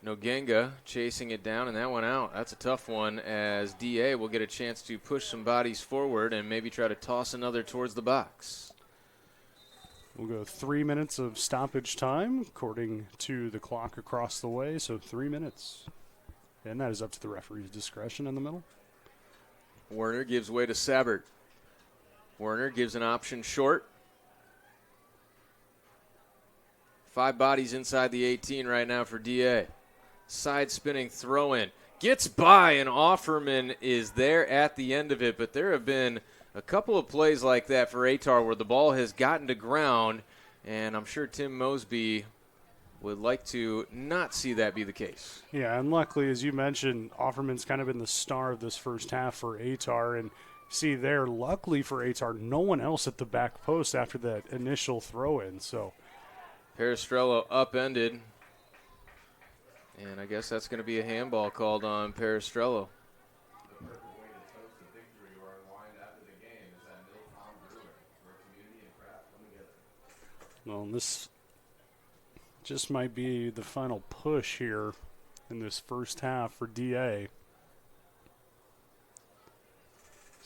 Speaker 1: Nogenga chasing it down, and that one out. That's a tough one, as DA will get a chance to push some bodies forward and maybe try to toss another towards the box.
Speaker 2: We'll go 3 minutes of stoppage time, according to the clock across the way, so 3 minutes. And that is up to the referee's discretion in the middle.
Speaker 1: Werner gives way to Sabbert. Werner gives an option short. 5 bodies inside the 18 right now for DA. Side spinning throw in. Gets by, and Offerman is there at the end of it, but there have been a couple of plays like that for Ehtar where the ball has gotten to ground, and I'm sure Tim Mosby would like to not see that be the case.
Speaker 2: Yeah, and luckily, as you mentioned, Offerman's kind of been the star of this first half for Ehtar, and see there, luckily for Ehtar, no one else at the back post after that initial throw-in. So
Speaker 1: Peristrello upended, and I guess that's going to be a handball called on Peristrello.
Speaker 2: Well, this just might be the final push here in this first half for DA.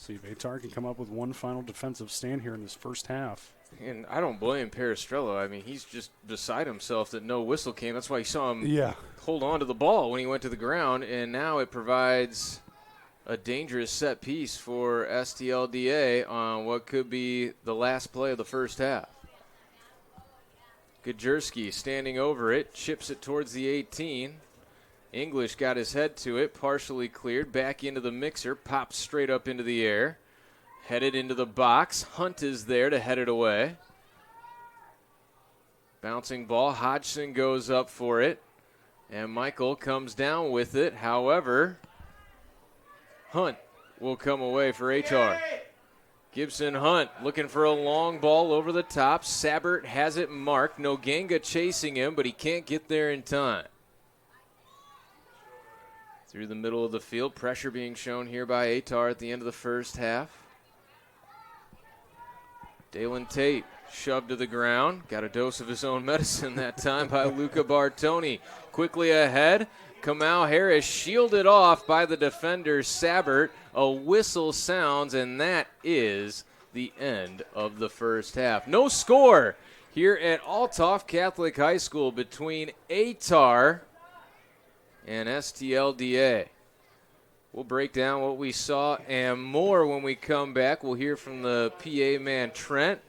Speaker 2: See if Ehtar can come up with one final defensive stand here in this first half.
Speaker 1: And I don't blame Peristrello. I mean, he's just beside himself that no whistle came. That's why you saw him hold on to the ball when he went to the ground, and now it provides a dangerous set piece for STLDA on what could be the last play of the first half. Gajewski standing over it, chips it towards the 18. English got his head to it, partially cleared, back into the mixer, pops straight up into the air. Headed into the box. Hunt is there to head it away. Bouncing ball. Hodgson goes up for it. And Michael comes down with it. However, Hunt will come away for Ehtar. Gibson Hunt looking for a long ball over the top. Sabbert has it marked. Noganga chasing him, but he can't get there in time. Through the middle of the field. Pressure being shown here by Ehtar at the end of the first half. Dalen Tate shoved to the ground. Got a dose of his own medicine that time by Luca Bartoni. Quickly ahead. Kamau Harris shielded off by the defender Sabbert. A whistle sounds, and that is the end of the first half. No score here at Althoff Catholic High School between Ehtar and STLDA. We'll break down what we saw and more when we come back. We'll hear from the PA man, Trent,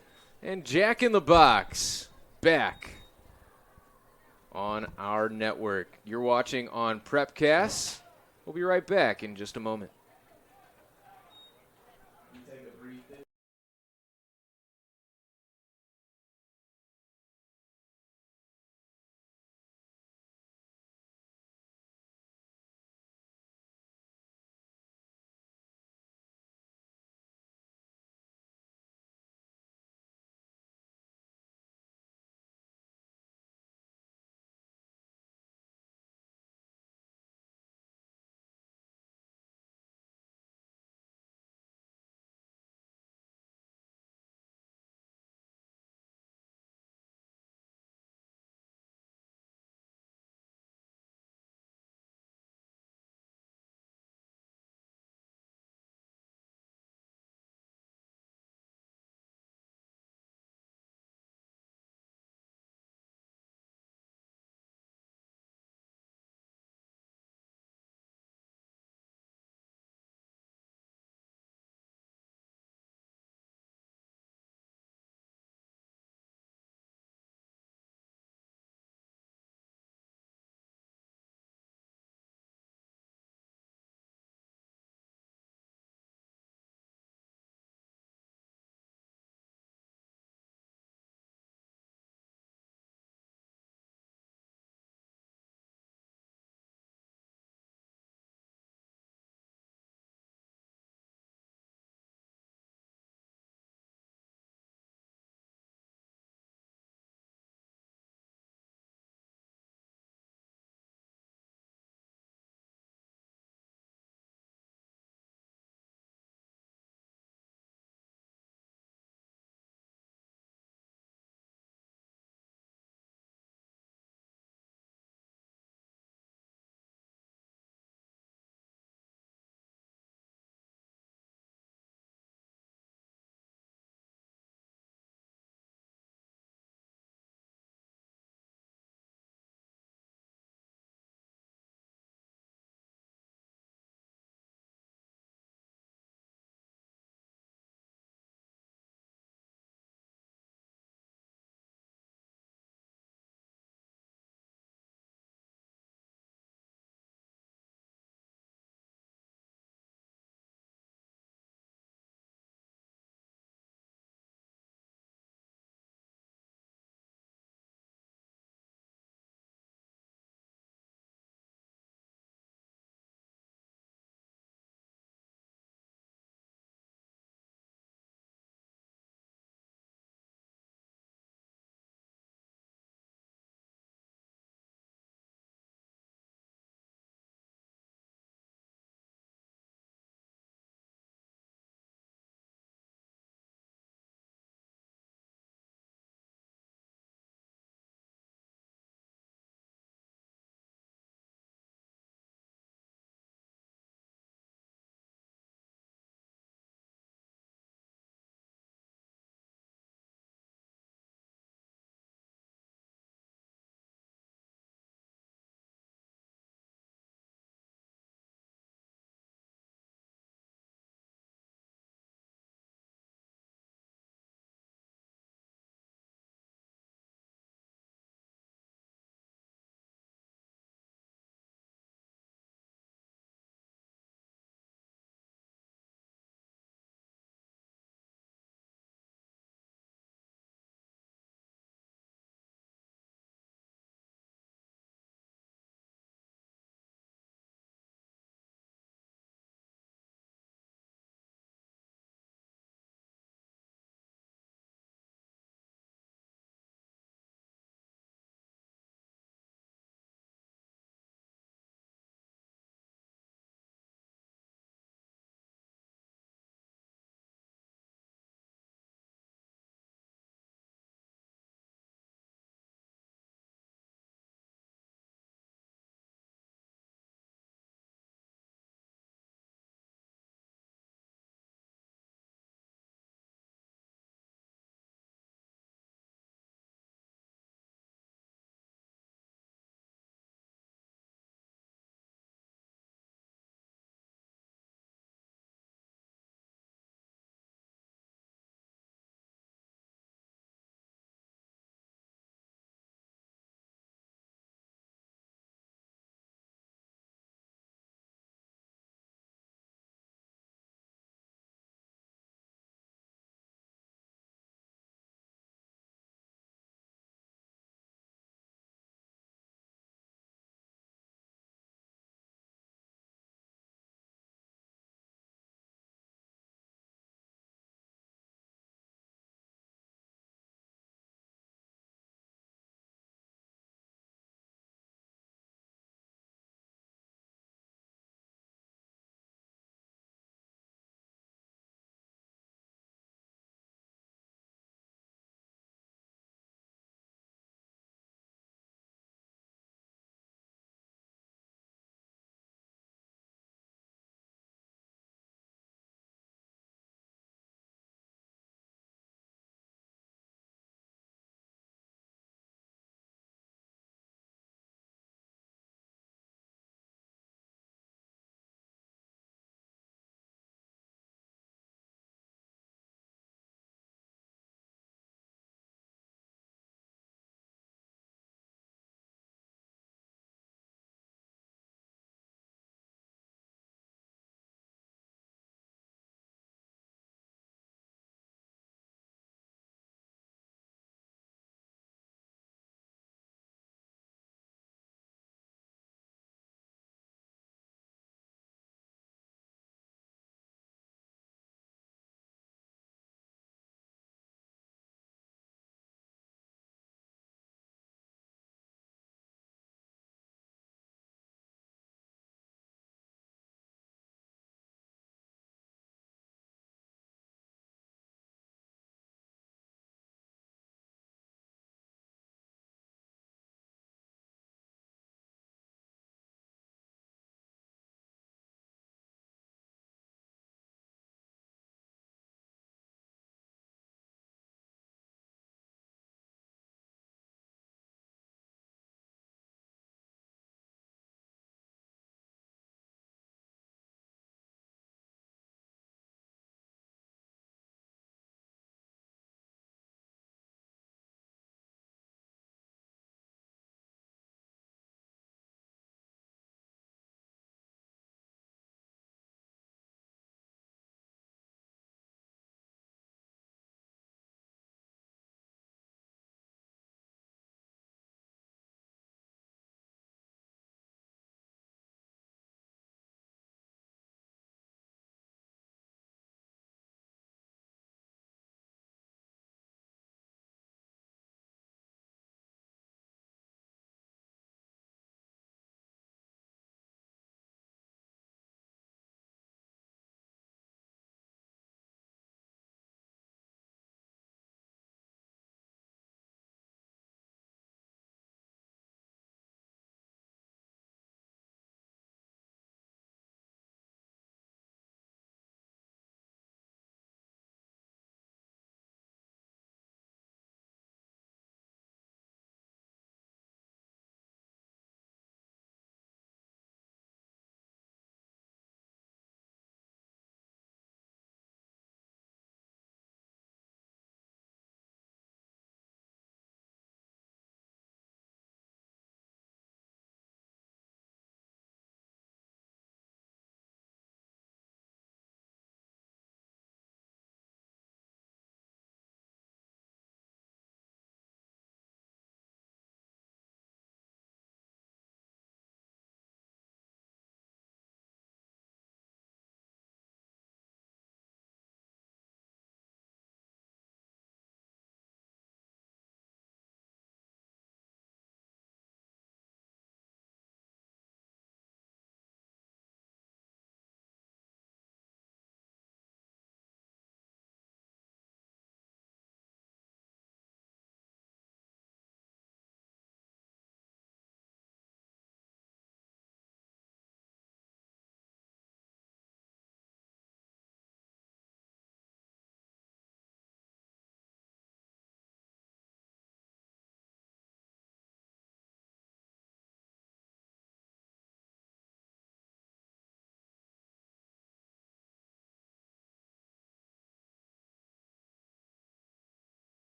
Speaker 1: and Jack in the Box back on our network. You're watching on Prepcast. We'll be right back in just a moment.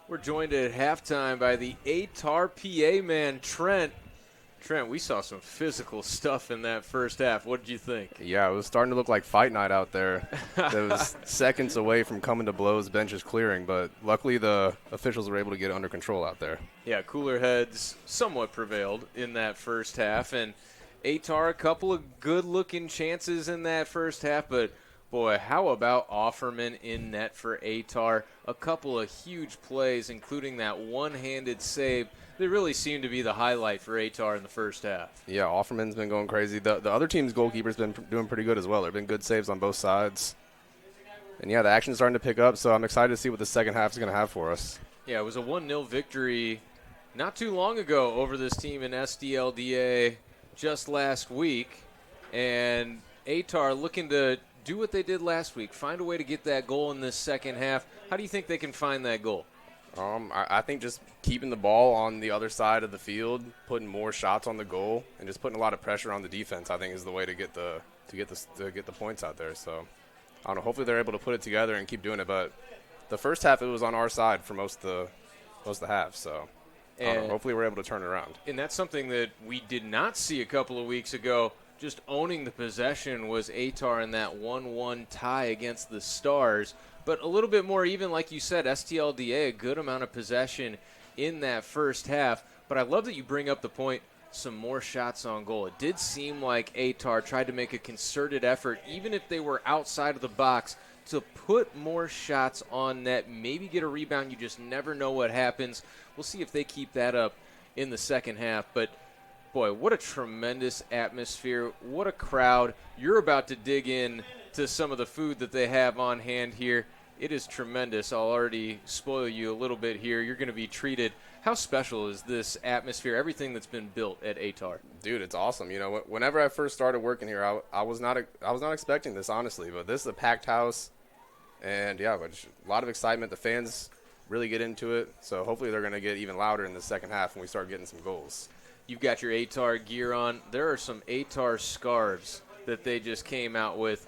Speaker 1: We're joined at halftime by the Ehtar PA man, Trent. Trent, we saw some physical stuff in that first half. What did you think?
Speaker 3: Yeah, it was starting to look like fight night out there. It was seconds away from coming to blows, benches clearing, but luckily the officials were able to get it under control out there.
Speaker 1: Yeah, cooler heads somewhat prevailed in that first half, and Ehtar, a couple of good-looking chances in that first half, but boy, how about Offerman in net for Ehtar? A couple of huge plays, including that one-handed save. They really seem to be the highlight for Ehtar in the first half.
Speaker 3: Yeah, Offerman's been going crazy. The other team's goalkeeper's been doing pretty good as well. There have been good saves on both sides. And, yeah, the action's starting to pick up, so I'm excited to see what the second half is going to have for us.
Speaker 1: Yeah, it was a 1-0 victory not too long ago over this team in STLDA just last week. And Ehtar looking to do what they did last week, find a way to get that goal in this second half. How do you think they can find that goal?
Speaker 3: I think just keeping the ball on the other side of the field, putting more shots on the goal, and just putting a lot of pressure on the defense, I think is the way to get the points out there. So I don't know. Hopefully they're able to put it together and keep doing it. But the first half it was on our side for most of the half. So I don't know, hopefully we're able to turn it around.
Speaker 1: And that's something that we did not see a couple of weeks ago. Just owning the possession was Ehtar in that 1-1 tie against the Stars. But a little bit more even, like you said, STLDA, a good amount of possession in that first half. But I love that you bring up the point, some more shots on goal. It did seem like Ehtar tried to make a concerted effort, even if they were outside of the box, to put more shots on net, maybe get a rebound. You just never know what happens. We'll see if they keep that up in the second half. But, boy, what a tremendous atmosphere. What a crowd. You're about to dig in to some of the food that they have on hand here. It is tremendous. I'll already spoil you a little bit here. You're going to be treated. How special is this atmosphere, everything that's been built at Ehtar?
Speaker 3: Dude, it's awesome. You know, whenever I first started working here, I was not expecting this, honestly. But this is a packed house, and yeah, but a lot of excitement. The fans really get into it, so hopefully they're going to get even louder in the second half when we start getting some goals.
Speaker 1: You've got your Ehtar gear on. There are some Ehtar scarves that they just came out with.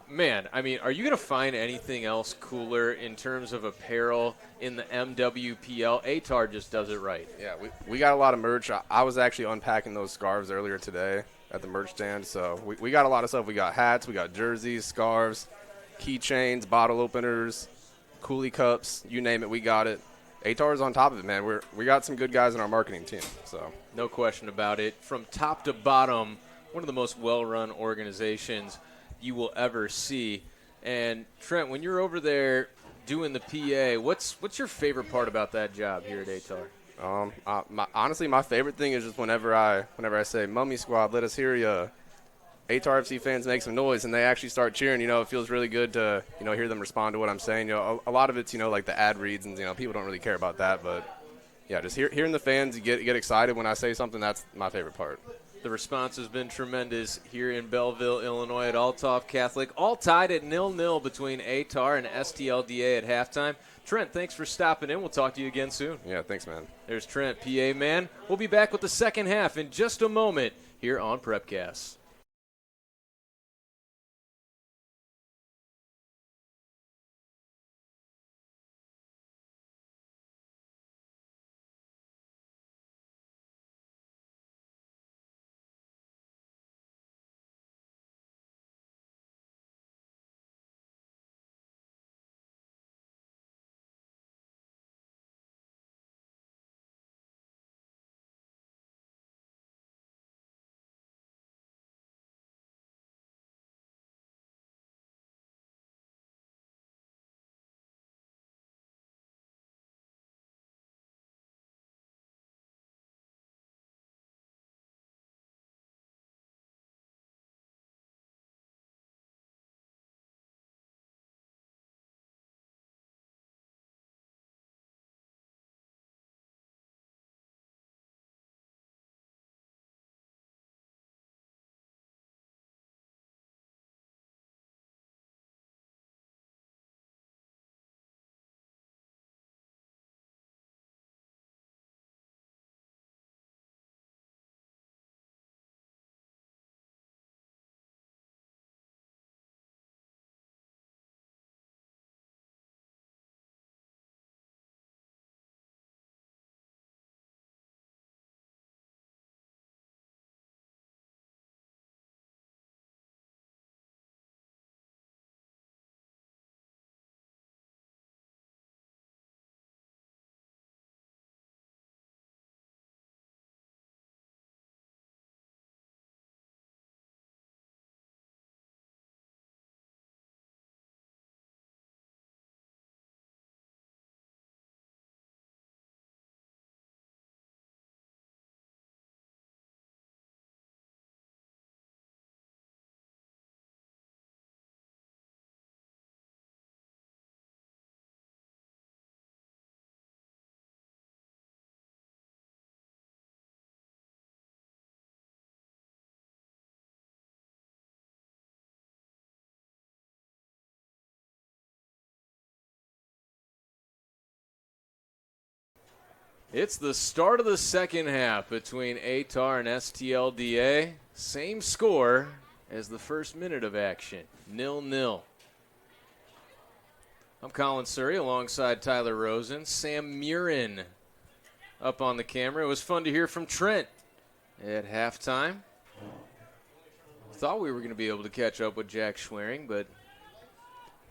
Speaker 1: Man, I mean, are you going to find anything else cooler in terms of apparel in the MWPL? Ehtar just does it right.
Speaker 3: Yeah, we got a lot of merch. I was actually unpacking those scarves earlier today at the merch stand, so we got a lot of stuff. We got hats, we got jerseys, scarves, keychains, bottle openers, coolie cups, you name it, we got it. Ehtar's on top of it, man. We got some good guys in our marketing team. So
Speaker 1: no question about it. From top to bottom, one of the most well-run organizations you will ever see. And Trent, when you're over there doing the PA, what's your favorite part about that job here at Ehtar?
Speaker 3: Honestly, my favorite thing is just whenever I say "Mummy Squad, let us hear ya." Ehtar FC fans make some noise and they actually start cheering. You know, it feels really good to hear them respond to what I'm saying. You know, a lot of it's like the ad reads and people don't really care about that, but yeah, just hearing the fans get excited when I say something. That's my favorite part.
Speaker 1: The response has been tremendous here in Belleville, Illinois at Althoff Catholic. All tied at 0-0 between Ehtar and STLDA at halftime. Trent, thanks for stopping in. We'll talk to you again soon.
Speaker 3: Yeah, thanks, man.
Speaker 1: There's Trent, PA man. We'll be back with the second half in just a moment here on Prepcast. It's the start of the second half between Ehtar and STLDA. Same score as the first minute of action, 0-0. I'm Colin Surrey alongside Tyler Rosen. Sam Murin up on the camera. It was fun to hear from Trent at halftime. Thought we were going to be able to catch up with Jack Schwerin, but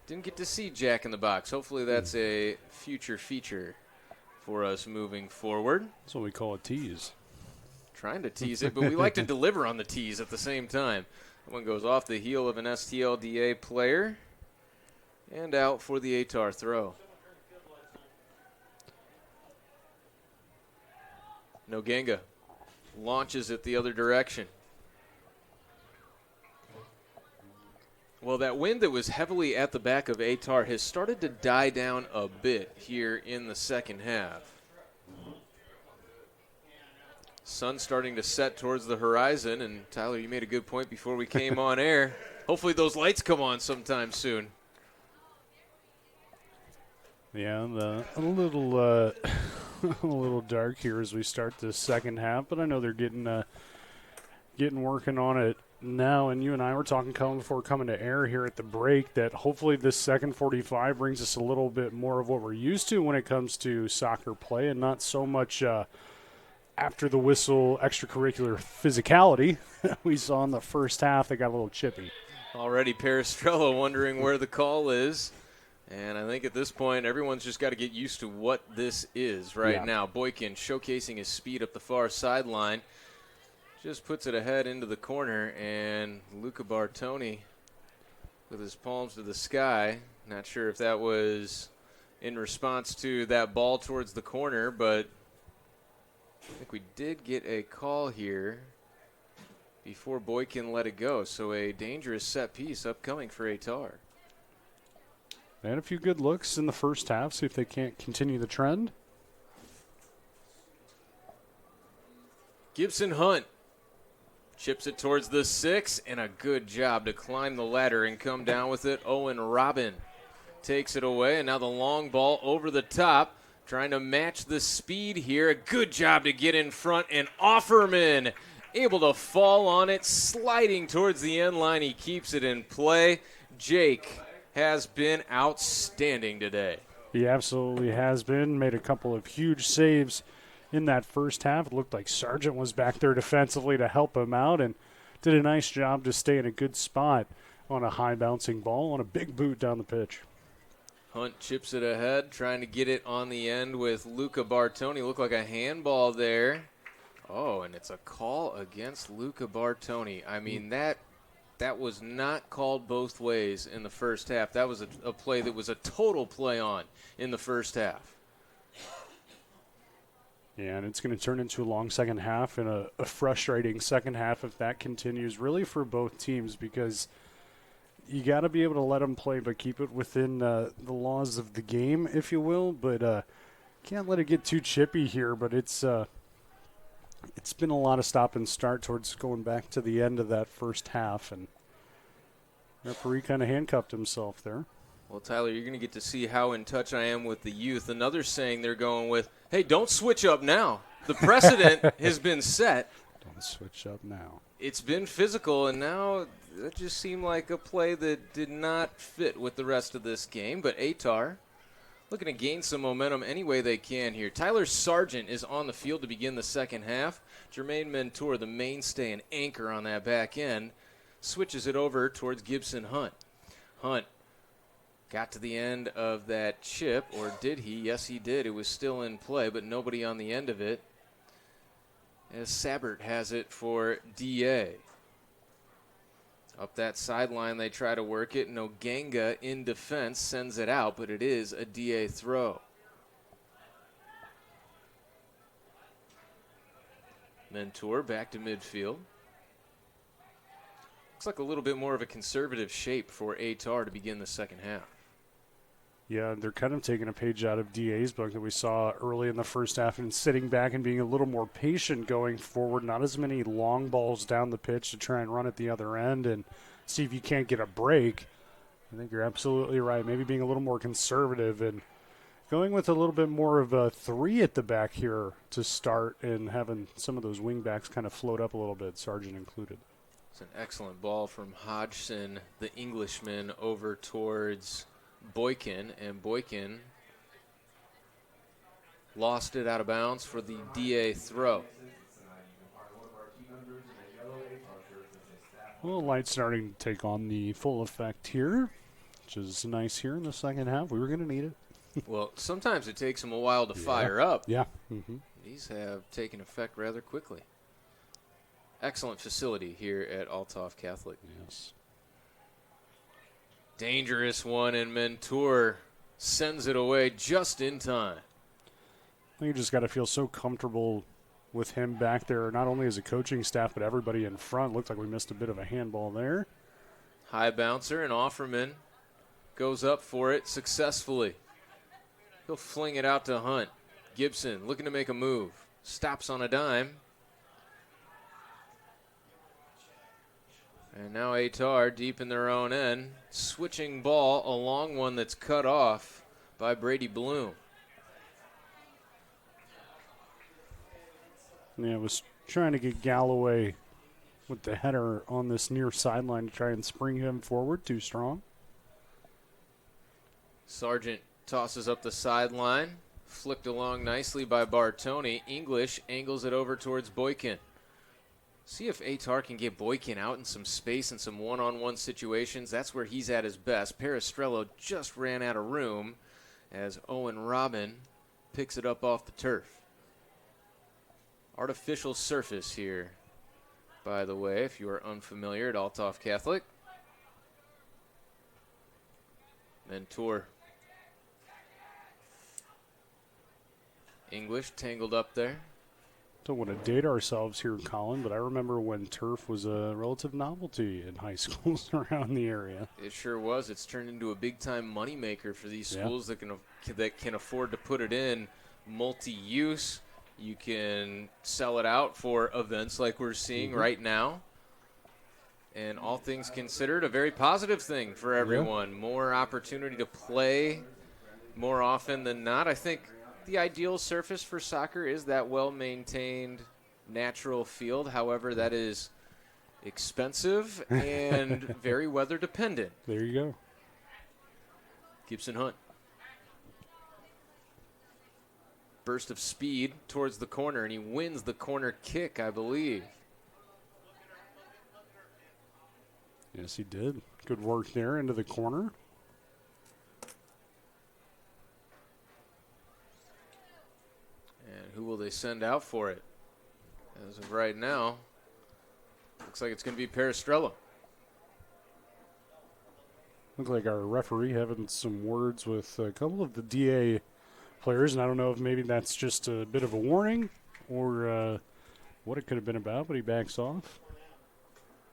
Speaker 1: didn't get to see Jack in the box. Hopefully that's a future feature for us moving forward.
Speaker 2: That's what we call a tease.
Speaker 1: Trying to tease it, but we like to deliver on the tease at the same time. That one goes off the heel of an STLDA player and out for the Ehtar throw. Nogenga launches it the other direction. Well, that wind that was heavily at the back of Ehtar has started to die down a bit here in the second half. Sun starting to set towards the horizon, and Tyler, you made a good point before we came on air. Hopefully those lights come on sometime soon.
Speaker 2: Yeah, a little a little dark here as we start the second half, but I know they're getting working on it now. And you and I were talking, Colin, before coming to air here at the break, that hopefully this second 45 brings us a little bit more of what we're used to when it comes to soccer play, and not so much after the whistle extracurricular physicality we saw in the first half. That got a little chippy.
Speaker 1: Already Peristrello wondering where the call is. And I think at this point, everyone's just got to get used to what this is right now. Boykin showcasing his speed up the far sideline. Just puts it ahead into the corner, and Luca Bartoni with his palms to the sky. Not sure if that was in response to that ball towards the corner, but I think we did get a call here before Boykin let it go. So a dangerous set piece upcoming for Ehtar.
Speaker 2: They had a few good looks in the first half. See if they can't continue the trend.
Speaker 1: Gibson Hunt chips it towards the 6, and a good job to climb the ladder and come down with it. Owen Robin takes it away, and now the long ball over the top, trying to match the speed here. A good job to get in front, and Offerman able to fall on it, sliding towards the end line. He keeps it in play. Jake has been outstanding today.
Speaker 2: He absolutely has been. Made a couple of huge saves in that first half. It looked like Sargent was back there defensively to help him out, and did a nice job to stay in a good spot on a high bouncing ball on a big boot down the pitch.
Speaker 1: Hunt chips it ahead, trying to get it on the end with Luca Bartoni. Looked like a handball there. Oh, and it's a call against Luca Bartoni. I mean, that was not called both ways in the first half. That was a play that was a total play on in the first half.
Speaker 2: Yeah, and it's going to turn into a long second half and a frustrating second half if that continues, really, for both teams, because you got to be able to let them play but keep it within the laws of the game, if you will. But can't let it get too chippy here, but it's been a lot of stop and start towards going back to the end of that first half, and referee kind of handcuffed himself there.
Speaker 1: Well, Tyler, you're going to get to see how in touch I am with the youth. Another saying they're going with, hey, don't switch up now. The precedent has been set.
Speaker 2: Don't switch up now.
Speaker 1: It's been physical, and now it just seemed like a play that did not fit with the rest of this game. But Ehtar looking to gain some momentum any way they can here. Tyler Sargent is on the field to begin the second half. Jermaine Mentor, the mainstay and anchor on that back end, switches it over towards Gibson Hunt. Hunt got to the end of that chip, or did he? Yes, he did. It was still in play, but nobody on the end of it, as Sabert has it for DA. Up that sideline, they try to work it. Nogenga in defense sends it out, but it is a DA throw. Mentor back to midfield. Looks like a little bit more of a conservative shape for Ehtar to begin the second half.
Speaker 2: Yeah, they're kind of taking a page out of DA's book that we saw early in the first half, and sitting back and being a little more patient going forward. Not as many long balls down the pitch to try and run at the other end and see if you can't get a break. I think you're absolutely right. Maybe being a little more conservative and Going with a little bit more of a 3 at the back here to start and having some of those wing backs kind of float up a little bit, Sargent included.
Speaker 1: It's an excellent ball from Hodgson, the Englishman, over towards Boykin, and Boykin lost it out of bounds for the DA throw.
Speaker 2: Well, light starting to take on the full effect here, which is nice here in the second half. We were going to need it.
Speaker 1: Well, sometimes it takes them a while to fire up.
Speaker 2: Yeah. Mm-hmm.
Speaker 1: These have taken effect rather quickly. Excellent facility here at Althoff Catholic.
Speaker 2: Yes.
Speaker 1: Dangerous one, and Mentor sends it away just in time.
Speaker 2: I think you just got to feel so comfortable with him back there, not only as a coaching staff, but everybody in front. Looked like we missed a bit of a handball there.
Speaker 1: High bouncer, and Offerman goes up for it successfully. He'll fling it out to Hunt. Gibson looking to make a move. Stops on a dime. And now Ehtar deep in their own end. Switching ball, a long one that's cut off by Brady Bloom.
Speaker 2: Yeah, I was trying to get Galloway with the header on this near sideline to try and spring him forward. Too strong.
Speaker 1: Sargent tosses up the sideline. Flicked along nicely by Bartoni. English angles it over towards Boykin. See if Ehtar can get Boykin out in some space and some one-on-one situations. That's where he's at his best. Peristrello just ran out of room as Owen Robin picks it up off the turf. Artificial surface here, by the way, if you are unfamiliar at Althoff Catholic. Mentor. English tangled up there.
Speaker 2: Don't want to date ourselves here, Colin, but I remember when turf was a relative novelty in high schools around the area.
Speaker 1: It sure was. It's turned into a big-time moneymaker for these schools that can afford to put it in multi-use. You can sell it out for events like we're seeing right now. And all things considered, a very positive thing for everyone. Yeah. More opportunity to play more often than not. I think the ideal surface for soccer is that well-maintained natural field. However, that is expensive and very weather-dependent.
Speaker 2: There you go.
Speaker 1: Gibson Hunt. Burst of speed towards the corner, and he wins the corner kick, I believe.
Speaker 2: Yes, he did. Good work there into the corner.
Speaker 1: And who will they send out for it? As of right now, looks like it's going to be Peristrello.
Speaker 2: Looks like our referee having some words with a couple of the DA players, and I don't know if maybe that's just a bit of a warning or what it could have been about, but he backs off.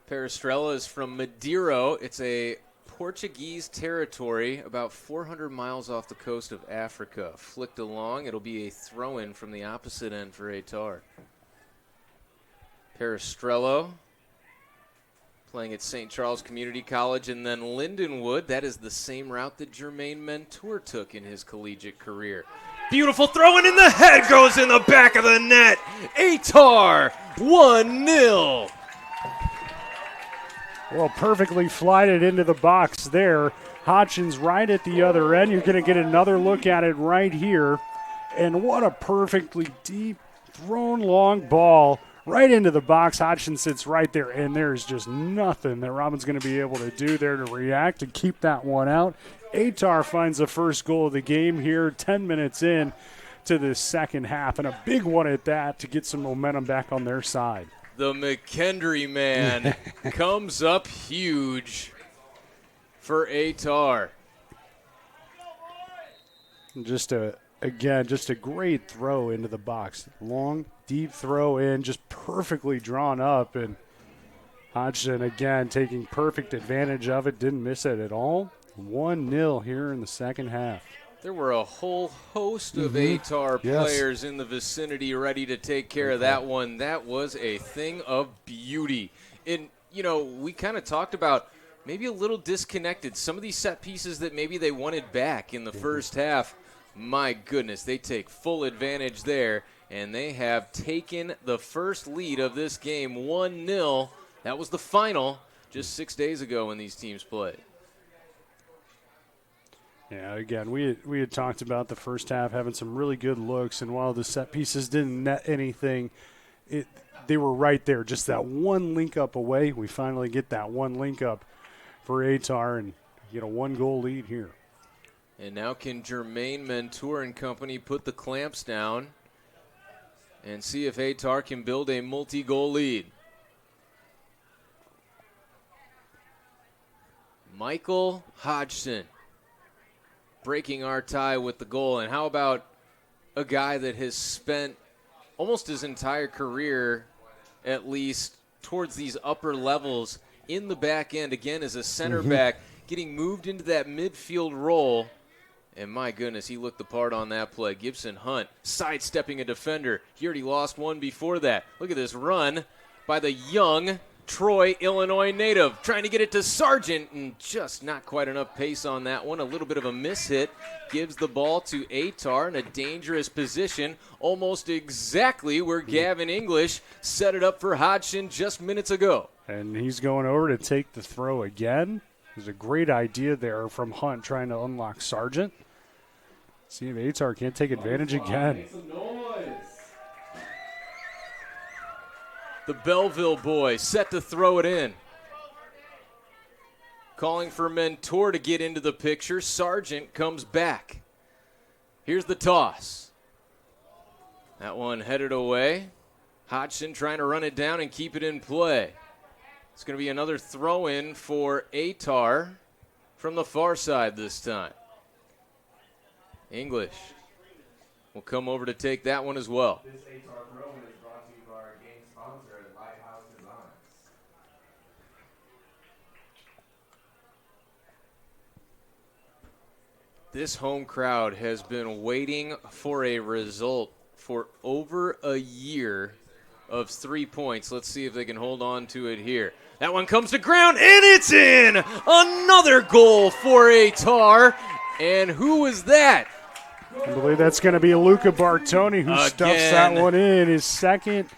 Speaker 1: Peristrello is from Madeiro. It's a Portuguese territory about 400 miles off the coast of Africa. Flicked along, it'll be a throw-in from the opposite end for Ehtar. Peristrello playing at St. Charles Community College, and then Lindenwood. That is the same route that Jermaine Mentor took in his collegiate career. Beautiful throw-in, in the head goes in the back of the net. Ehtar, 1-0.
Speaker 2: Well, perfectly flighted into the box there. Hodgson's right at the other end. You're going to get another look at it right here. And what a perfectly deep, thrown long ball right into the box. Hodgson sits right there, and there's just nothing that Robin's going to be able to do there to react and keep that one out. Ehtar finds the first goal of the game here, 10 minutes in to the second half, and a big one at that to get some momentum back on their side.
Speaker 1: The McKendree man comes up huge for Ehtar.
Speaker 2: Just a great throw into the box. Long, deep throw in, just perfectly drawn up. And Hodgson, again, taking perfect advantage of it. Didn't miss it at all. 1-0 here in the second half.
Speaker 1: There were a whole host of Ehtar players in the vicinity ready to take care of that one. That was a thing of beauty. And, you know, we kind of talked about maybe a little disconnected. Some of these set pieces that maybe they wanted back in the first half My goodness, they take full advantage there, and they have taken the first lead of this game 1-0. That was the final just 6 days ago when these teams played.
Speaker 2: Yeah, again, we had talked about the first half having some really good looks, and while the set pieces didn't net anything, they were right there, just that one link up away. We finally get that one link up for Ehtar and get a 1-goal lead here.
Speaker 1: And now can Jermaine Mentor and company put the clamps down and see if Ehtar can build a multi-goal lead. Michael Hodgson breaking our tie with the goal. And how about a guy that has spent almost his entire career, at least towards these upper levels, in the back end, again as a center back, getting moved into that midfield role. And my goodness, he looked the part on that play. Gibson Hunt sidestepping a defender. He already lost one before that. Look at this run by the young Troy, Illinois native. Trying to get it to Sargent, and just not quite enough pace on that one. A little bit of a mishit. Gives the ball to Ehtar in a dangerous position, almost exactly where Gavin English set it up for Hodgson just minutes ago.
Speaker 2: And he's going over to take the throw again. There's a great idea there from Hunt trying to unlock Sargent. See if Ehtar can't take advantage again.
Speaker 1: The Belleville boy set to throw it in. Calling for Mentor to get into the picture. Sargent comes back. Here's the toss. That one headed away. Hodgson trying to run it down and keep it in play. It's going to be another throw-in for Ehtar from the far side this time. English will come over to take that one as well.
Speaker 4: This Ehtar throw-in is brought to you by our game sponsor, Lighthouse Designs.
Speaker 1: This home crowd has been waiting for a result for over a year of 3 points. Let's see if they can hold on to it here. That one comes to ground, and it's in! Another goal for Ehtar. And who was that?
Speaker 2: I believe that's going to be Luca Bartoni who stuffs that one in. His second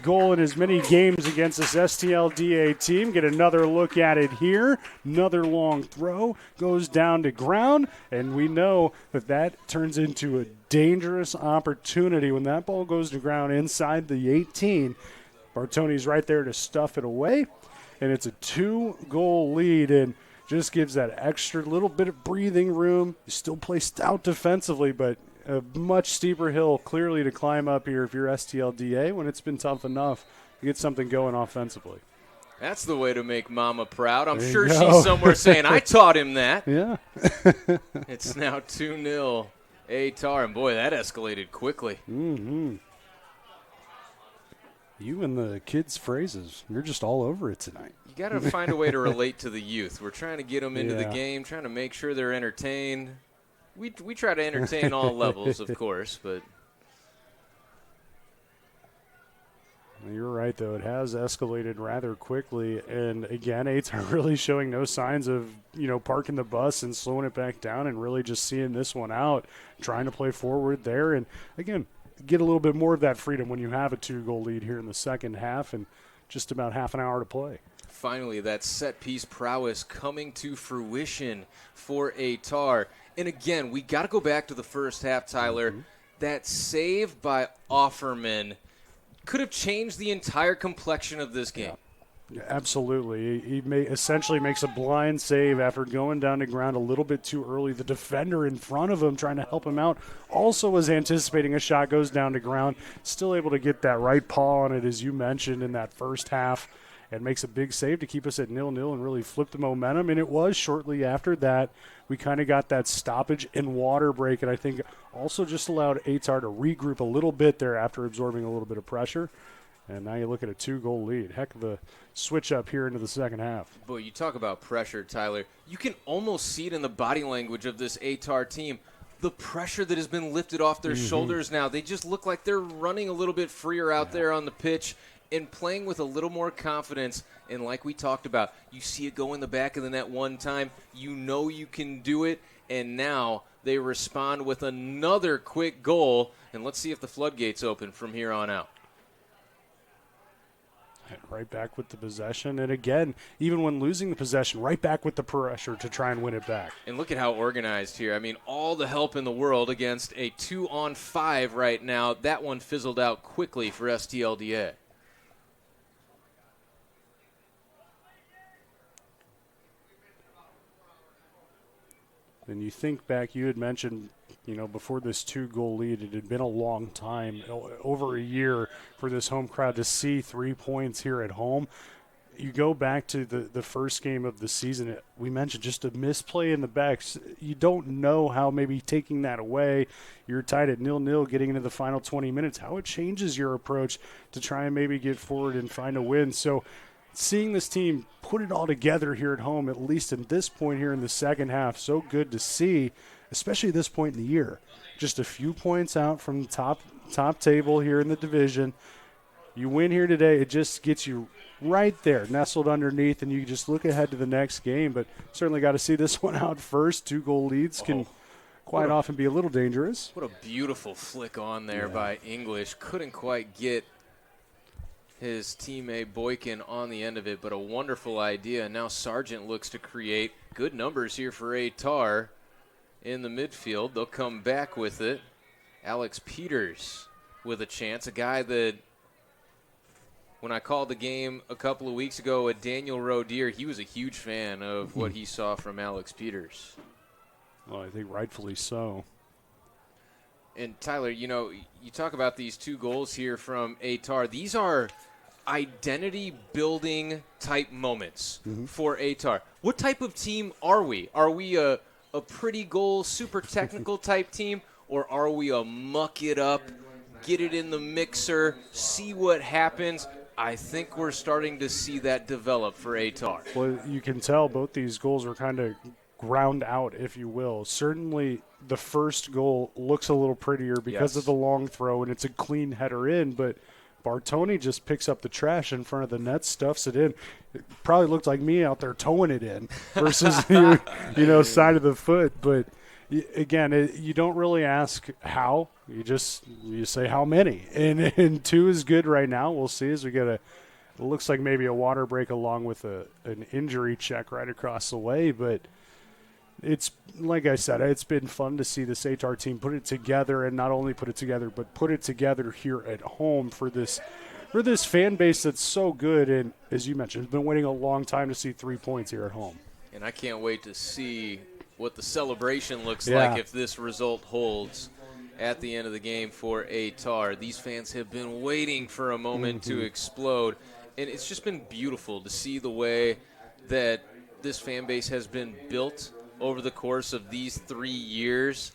Speaker 2: goal in as many games against this STLDA team. Get another look at it here. Another long throw goes down to ground, and we know that turns into a dangerous opportunity when that ball goes to ground inside the 18. Bartoni's right there to stuff it away, and it's a 2-goal lead, and just gives that extra little bit of breathing room. You still play stout defensively, but a much steeper hill clearly to climb up here if you're STLDA when it's been tough enough to get something going offensively.
Speaker 1: That's the way to make Mama proud. I'm
Speaker 2: There
Speaker 1: sure
Speaker 2: you go.
Speaker 1: she's somewhere saying, I taught him that.
Speaker 2: Yeah.
Speaker 1: It's now 2-0 Ehtar, and boy, that escalated quickly.
Speaker 2: Mm-hmm. You and the kids' phrases, you're just all over it tonight.
Speaker 1: You got to find a way to relate to the youth. We're trying to get them into the
Speaker 2: Yeah.
Speaker 1: game, trying to make sure they're entertained. We try to entertain all levels, of course, but
Speaker 2: You're right, though. It has escalated rather quickly. And, again, Ehtar really showing no signs of, parking the bus and slowing it back down and really just seeing this one out, trying to play forward there. And, again, get a little bit more of that freedom when you have a 2-goal lead here in the second half and just about half an hour to play.
Speaker 1: finally that set-piece prowess coming to fruition for Ehtar. And, again, we got to go back to the first half, Tyler. Mm-hmm. That save by Offerman could have changed the entire complexion of this game.
Speaker 2: Yeah, absolutely. He essentially makes a blind save after going down to ground a little bit too early. The defender in front of him trying to help him out also was anticipating a shot, goes down to ground, still able to get that right paw on it, as you mentioned, in that first half, and makes a big save to keep us at 0-0 and really flip the momentum. And it was shortly after that we kind of got that stoppage and water break, and I think also just allowed Ehtar to regroup a little bit there after absorbing a little bit of pressure. And now you look at a 2-goal lead. Heck of a switch up here into the second half.
Speaker 1: Boy, you talk about pressure, Tyler. You can almost see it in the body language of this Ehtar team. The pressure that has been lifted off their shoulders now. They just look like they're running a little bit freer out there on the pitch and playing with a little more confidence. And like we talked about, you see it go in the back of the net one time. You know you can do it. And now They respond with another quick goal, and let's see if the floodgates open from here on out.
Speaker 2: Right back with the possession. And again, even when losing the possession, right back with the pressure to try and win it back.
Speaker 1: And look at how organized here. I mean, all the help in the world against a 2-on-5 right now. That one fizzled out quickly for STLDA.
Speaker 2: And you think back, you had mentioned, before this 2-goal lead, it had been a long time, over a year, for this home crowd to see 3 points here at home. You go back to the first game of the season, we mentioned just a misplay in the backs. You don't know how maybe taking that away, you're tied at 0-0 getting into the final 20 minutes, how it changes your approach to try and maybe get forward and find a win. So seeing this team put it all together here at home, at least at this point here in the second half, so good to see, especially at this point in the year. Just a few points out from the top table here in the division. You win here today, it just gets you right there, nestled underneath, and you just look ahead to the next game. But certainly got to see this one out first. 2-goal leads can quite often be a little dangerous.
Speaker 1: What a beautiful flick on there by English. Couldn't quite get his teammate Boykin on the end of it, but a wonderful idea. Now Sargent looks to create good numbers here for Ehtar in the midfield. They'll come back with it. Alex Peters with a chance, a guy that when I called the game a couple of weeks ago at Daniel Roedier, he was a huge fan of what he saw from Alex Peters.
Speaker 2: Well, I think rightfully so.
Speaker 1: And Tyler, you talk about these 2 goals here from Ehtar. These are identity-building type moments for Ehtar. What type of team are we? Are we a pretty goal, super technical type team, or are we a muck it up, get it in the mixer, see what happens? I think we're starting to see that develop for Ehtar.
Speaker 2: Well, you can tell both these goals were kind of ground out, if you will. Certainly the first goal looks a little prettier because of the long throw, and it's a clean header in, but Bartoni just picks up the trash in front of the net, stuffs it in. It probably looked like me out there towing it in versus, side of the foot. But, again, you don't really ask how. You say how many. And 2 is good right now. We'll see as we get it looks like maybe a water break along with an injury check right across the way. But it's, like I said, it's been fun to see this Ehtar team put it together, and not only put it together, but put it together here at home for this fan base that's so good. And as you mentioned, it's been waiting a long time to see 3 points here at home.
Speaker 1: And I can't wait to see what the celebration looks like if this result holds at the end of the game for Ehtar. These fans have been waiting for a moment to explode, and it's just been beautiful to see the way that this fan base has been built over the course of these 3 years.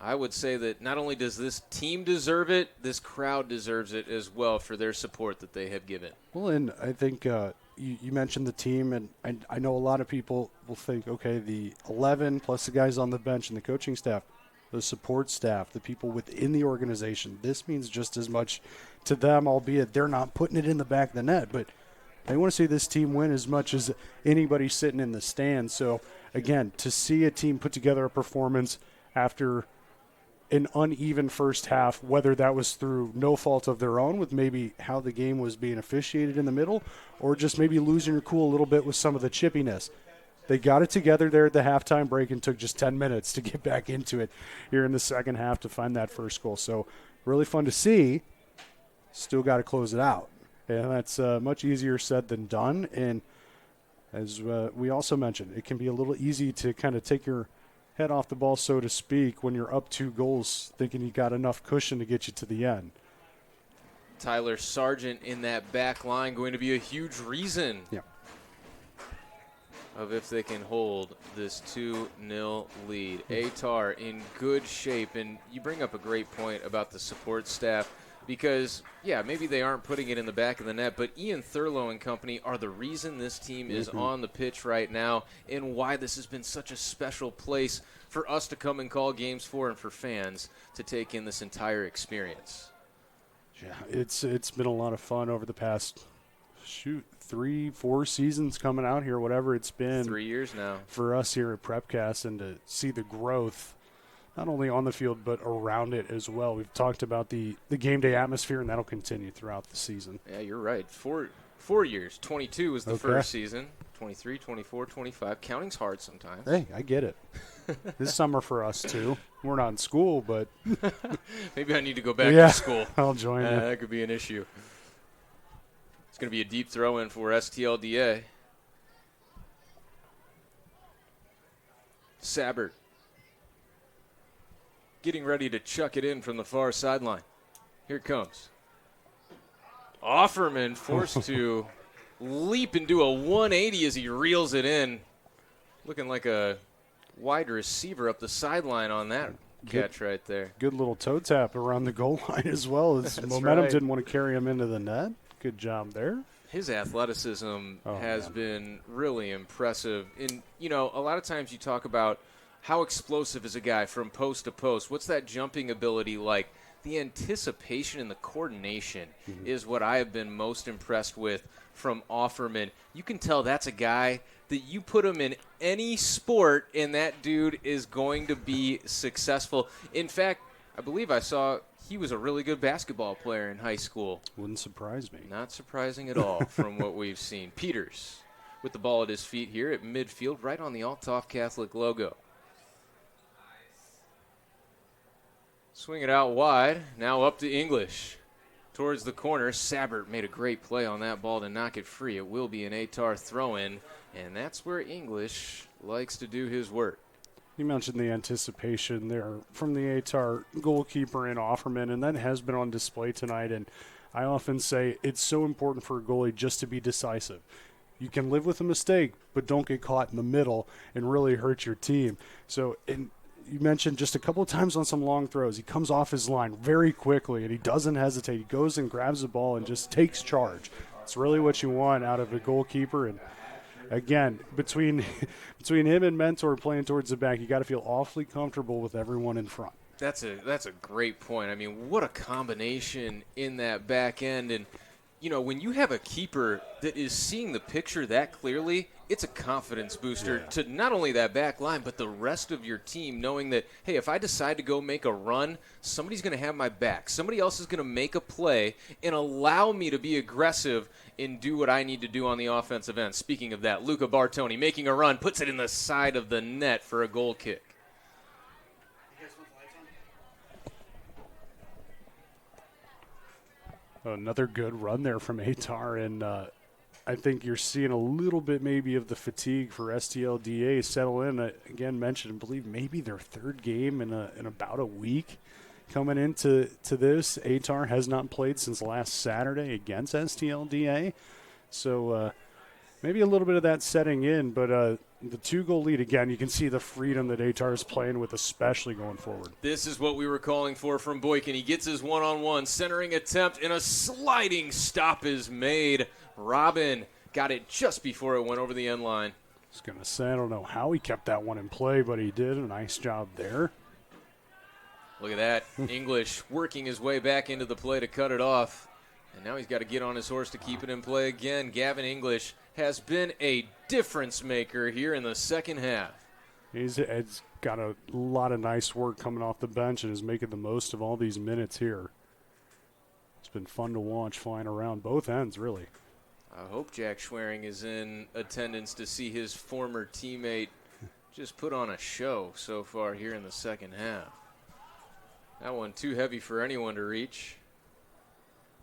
Speaker 1: I would say that not only does this team deserve it, this crowd deserves it as well for their support that they have given.
Speaker 2: Well, and I think you mentioned the team, and I know a lot of people will think, okay, the 11 plus the guys on the bench and the coaching staff, the support staff, the people within the organization, this means just as much to them, albeit they're not putting it in the back of the net. But they want to see this team win as much as anybody sitting in the stands. So, again, to see a team put together a performance after an uneven first half, whether that was through no fault of their own with maybe how the game was being officiated in the middle, or just maybe losing your cool a little bit with some of the chippiness. They got it together there at the halftime break and took just 10 minutes to get back into it here in the second half to find that first goal. So really fun to see. Still got to close it out. And that's much easier said than done. And as we also mentioned, it can be a little easy to kind of take your head off the ball, so to speak, when you're up 2 goals, thinking you got enough cushion to get you to the end.
Speaker 1: Tyler Sargent in that back line going to be a huge reason of if they can hold this 2-0 lead. Ehtar in good shape, and you bring up a great point about the support staff because, maybe they aren't putting it in the back of the net, but Ian Thurlow and company are the reason this team is on the pitch right now and why this has been such a special place for us to come and call games for and for fans to take in this entire experience.
Speaker 2: Yeah, it's been a lot of fun over the past, 3-4 seasons coming out here, whatever it's been.
Speaker 1: 3 years now.
Speaker 2: For us here at PrepCast, and to see the growth not only on the field but around it as well. We've talked about the game day atmosphere, and that'll continue throughout the season.
Speaker 1: Yeah, you're right. Four years. 22 was the first season. 23, 24, 25. Counting's hard sometimes.
Speaker 2: Hey, I get it. This summer for us, too. We're not in school, but
Speaker 1: Maybe I need to go back to school.
Speaker 2: I'll join you.
Speaker 1: That could be an issue. It's going to be a deep throw in for STLDA. Sabbert getting ready to chuck it in from the far sideline. Here it comes. Offerman forced to leap and do a 180 as he reels it in. Looking like a wide receiver up the sideline on that catch right there.
Speaker 2: Good little toe tap around the goal line as well. His momentum didn't want to carry him into the net. Good job there.
Speaker 1: His athleticism has been really impressive. And, you know, a lot of times you talk about how explosive is a guy from post to post. What's that jumping ability like? The anticipation and the coordination is what I have been most impressed with from Offerman. You can tell that's a guy that you put him in any sport, and that dude is going to be successful. In fact, I believe I saw he was a really good basketball player in high school.
Speaker 2: Wouldn't surprise me.
Speaker 1: Not surprising at all from what we've seen. Peters with the ball at his feet here at midfield, right on the Althoff Catholic logo. Swing it out wide. Now up to English. Towards the corner. Sabbert made a great play on that ball to knock it free. It will be an Ehtar throw-in, and that's where English likes to do his work.
Speaker 2: You mentioned the anticipation there from the Ehtar goalkeeper and Offerman, and that has been on display tonight. And I often say it's so important for a goalie just to be decisive. You can live with a mistake, but don't get caught in the middle and really hurt your team. So, you mentioned just a couple of times on some long throws, he comes off his line very quickly, and he doesn't hesitate. He goes and grabs the ball and just takes charge. It's really what you want out of a goalkeeper. And again, between him and Mentor playing towards the back, you got to feel awfully comfortable with everyone in front.
Speaker 1: That's a great point. I mean, what a combination in that back end. And, you know, when you have a keeper that is seeing the picture that clearly, it's a confidence booster to not only that back line, but the rest of your team, knowing that, hey, if I decide to go make a run, somebody's going to have my back. Somebody else is going to make a play and allow me to be aggressive and do what I need to do on the offensive end. Speaking of that, Luca Bartoni making a run, puts it in the side of the net for a goal kick.
Speaker 2: Another good run there from Ehtar, and I think you're seeing a little bit maybe of the fatigue for STLDA settle in. Again, mentioned, I believe maybe their third game in about a week coming into this. Ehtar has not played since last Saturday against STLDA, so maybe a little bit of that setting in. But the 2-goal lead, again, you can see the freedom that Ehtar is playing with, especially going forward.
Speaker 1: This is what we were calling for from Boykin. He gets his one-on-one, centering attempt, and a sliding stop is made. Robin got it just before it went over the end line.
Speaker 2: I was going to say, I don't know how he kept that one in play, but he did. A nice job there.
Speaker 1: Look at that. English working his way back into the play to cut it off. And now he's got to get on his horse to keep it in play again. Gavin English has been a difference maker here in the second half.
Speaker 2: He's got a lot of nice work coming off the bench and is making the most of all these minutes here. It's been fun to watch flying around both ends, really.
Speaker 1: I hope Jack Schwerin is in attendance to see his former teammate just put on a show so far here in the second half. That one too heavy for anyone to reach.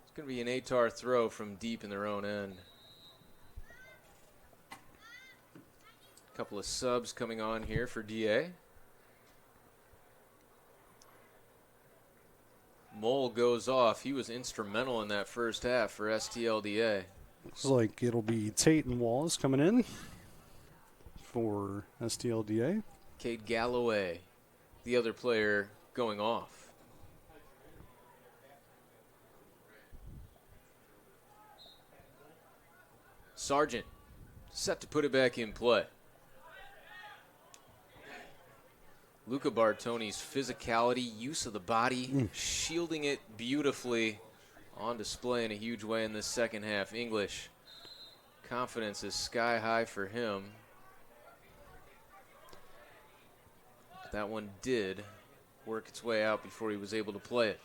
Speaker 1: It's going to be an Ehtar throw from deep in their own end. A couple of subs coming on here for DA. Mole goes off. He was instrumental in that first half for STLDA.
Speaker 2: Looks like it'll be Tate and Walls coming in for STLDA.
Speaker 1: Cade Galloway, the other player, going off. Sargent set to put it back in play. Luca Bartoni's physicality, use of the body, shielding it beautifully, on display in a huge way in this second half. English, confidence is sky high for him. That one did work its way out before he was able to play it.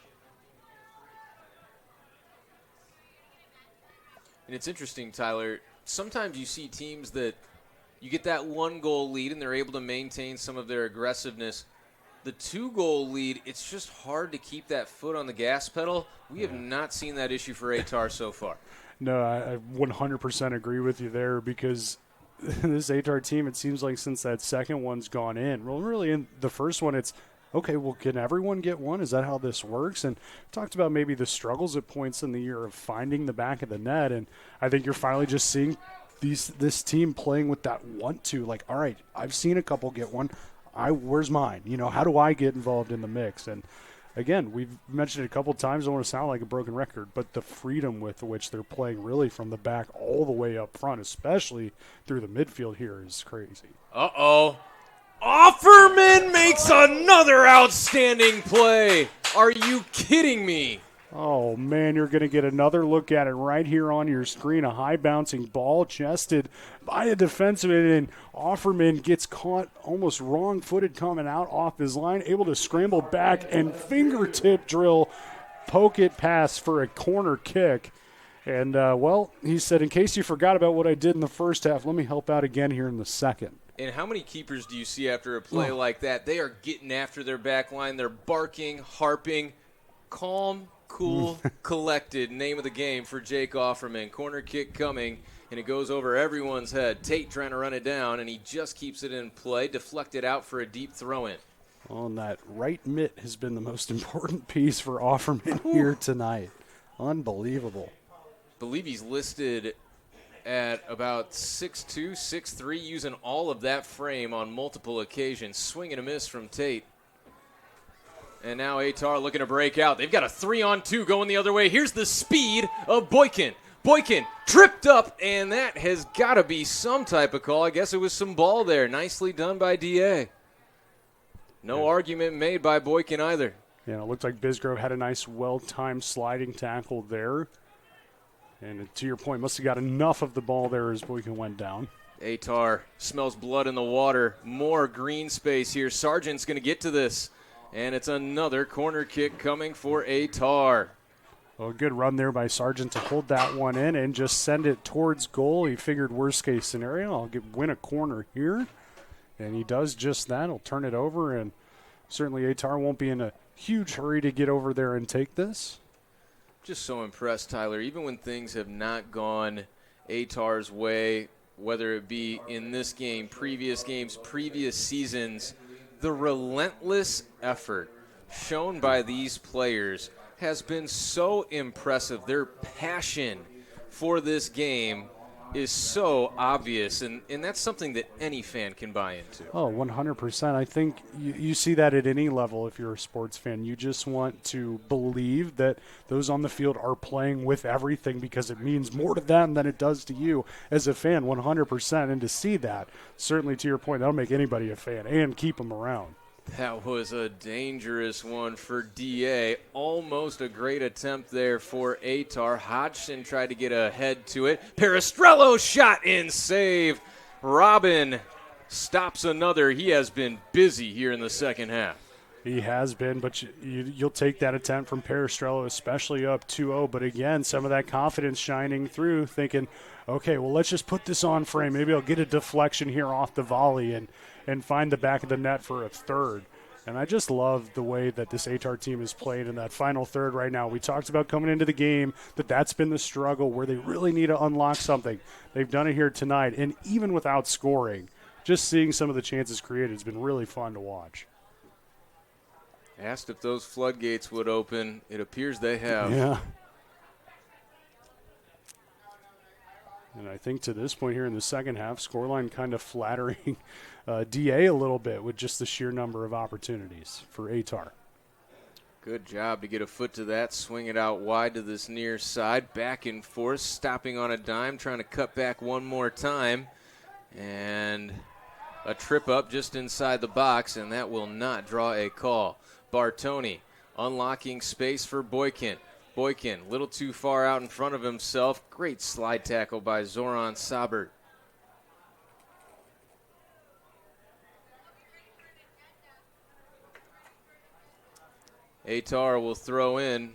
Speaker 1: And it's interesting, Tyler, sometimes you see teams that you get that 1-goal lead and they're able to maintain some of their aggressiveness. The 2-goal lead, it's just hard to keep that foot on the gas pedal. We have not seen that issue for Ehtar so far.
Speaker 2: No, I 100% agree with you there because this Ehtar team, it seems like since that second one's gone in, well, really in the first one, it's, okay, well, can everyone get one? Is that how this works? And talked about maybe the struggles at points in the year of finding the back of the net, and I think you're finally just seeing this team playing with that want to, like, all right, I've seen a couple get one. Where's mine? You know, how do I get involved in the mix? And again, we've mentioned it a couple times. I don't want to sound like a broken record, but the freedom with which they're playing really from the back all the way up front, especially through the midfield here, is crazy.
Speaker 1: Uh-oh. Offerman makes another outstanding play. Are you kidding me?
Speaker 2: Oh, man, you're going to get another look at it right here on your screen. A high-bouncing ball chested by a defenseman, and Offerman gets caught almost wrong-footed coming out off his line, able to scramble back and fingertip drill, poke it past for a corner kick. And, well, he said, in case you forgot about what I did in the first half, let me help out again here in the second.
Speaker 1: And how many keepers do you see after a play like that? They are getting after their back line. They're barking, harping, calm, cool, collected. Name of the game for Jake Offerman. Corner kick coming, and it goes over everyone's head. Tate trying to run it down, and he just keeps it in play, deflected out for a deep throw-in.
Speaker 2: Well, and that right mitt has been the most important piece for Offerman here tonight. Unbelievable.
Speaker 1: Believe he's listed at about 6'2", 6'3", using all of that frame on multiple occasions. Swing and a miss from Tate. And now Ehtar looking to break out. They've got a 3-on-2 going the other way. Here's the speed of Boykin. Boykin tripped up, and that has got to be some type of call. I guess it was some ball there. Nicely done by DA. No argument made by Boykin either.
Speaker 2: Yeah, it looked like Bisgrove had a nice, well-timed sliding tackle there. And to your point, must have got enough of the ball there as Boykin went down.
Speaker 1: Ehtar smells blood in the water. More green space here. Sargent's going to get to this. And it's another corner kick coming for Ehtar.
Speaker 2: Well, a good run there by Sargent to hold that one in and just send it towards goal. He figured worst-case scenario, I'll win a corner here. And he does just that. He'll turn it over, and certainly Ehtar won't be in a huge hurry to get over there and take this.
Speaker 1: Just so impressed, Tyler. Even when things have not gone Ehtar's way, whether it be in this game, previous games, previous seasons, the relentless effort shown by these players has been so impressive. Their passion for this game is so obvious, and that's something that any fan can buy into.
Speaker 2: Oh, 100%. I think you see that at any level if you're a sports fan. You just want to believe that those on the field are playing with everything because it means more to them than it does to you as a fan, 100%. And to see that, certainly to your point, that'll make anybody a fan and keep them around.
Speaker 1: That was a dangerous one for DA. Almost a great attempt there for Ehtar. Hodgson tried to get ahead to it. Peristrello shot and save. Robin stops another. He has been busy here in the second half.
Speaker 2: He has been, but you'll take that attempt from Peristrello, especially up 2-0. But again, some of that confidence shining through, thinking, okay, well, let's just put this on frame. Maybe I'll get a deflection here off the volley and find the back of the net for a third. And I just love the way that this Ehtar team is playing in that final third right now. We talked about coming into the game that's been the struggle where they really need to unlock something. They've done it here tonight, and even without scoring, just seeing some of the chances created has been really fun to watch.
Speaker 1: Asked if those floodgates would open. It appears they have.
Speaker 2: Yeah. And I think to this point here in the second half, scoreline kind of flattering DA a little bit with just the sheer number of opportunities for Ehtar.
Speaker 1: Good job to get a foot to that, swing it out wide to this near side, back and forth, stopping on a dime, trying to cut back one more time. And a trip up just inside the box, and that will not draw a call. Bartoni unlocking space for Boykin. Boykin, a little too far out in front of himself. Great slide tackle by Zoran Sabert. Ehtar will throw in.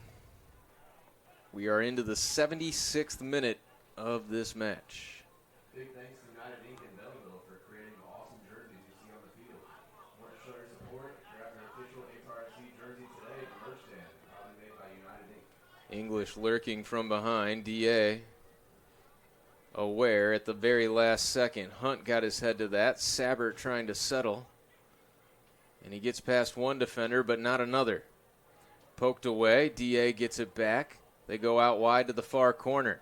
Speaker 1: We are into the 76th minute of this match.
Speaker 4: Big thanks to United Ink and Belleville for creating the awesome jerseys you see on the field. Want to show your support? Grab your official Ehtar FC jersey today at the merch stand, proudly made by United Ink.
Speaker 1: English lurking from behind. DA aware at the very last second. Hunt got his head to that. Sabbert trying to settle. And he gets past one defender, but not another. Poked away. DA gets it back. They go out wide to the far corner.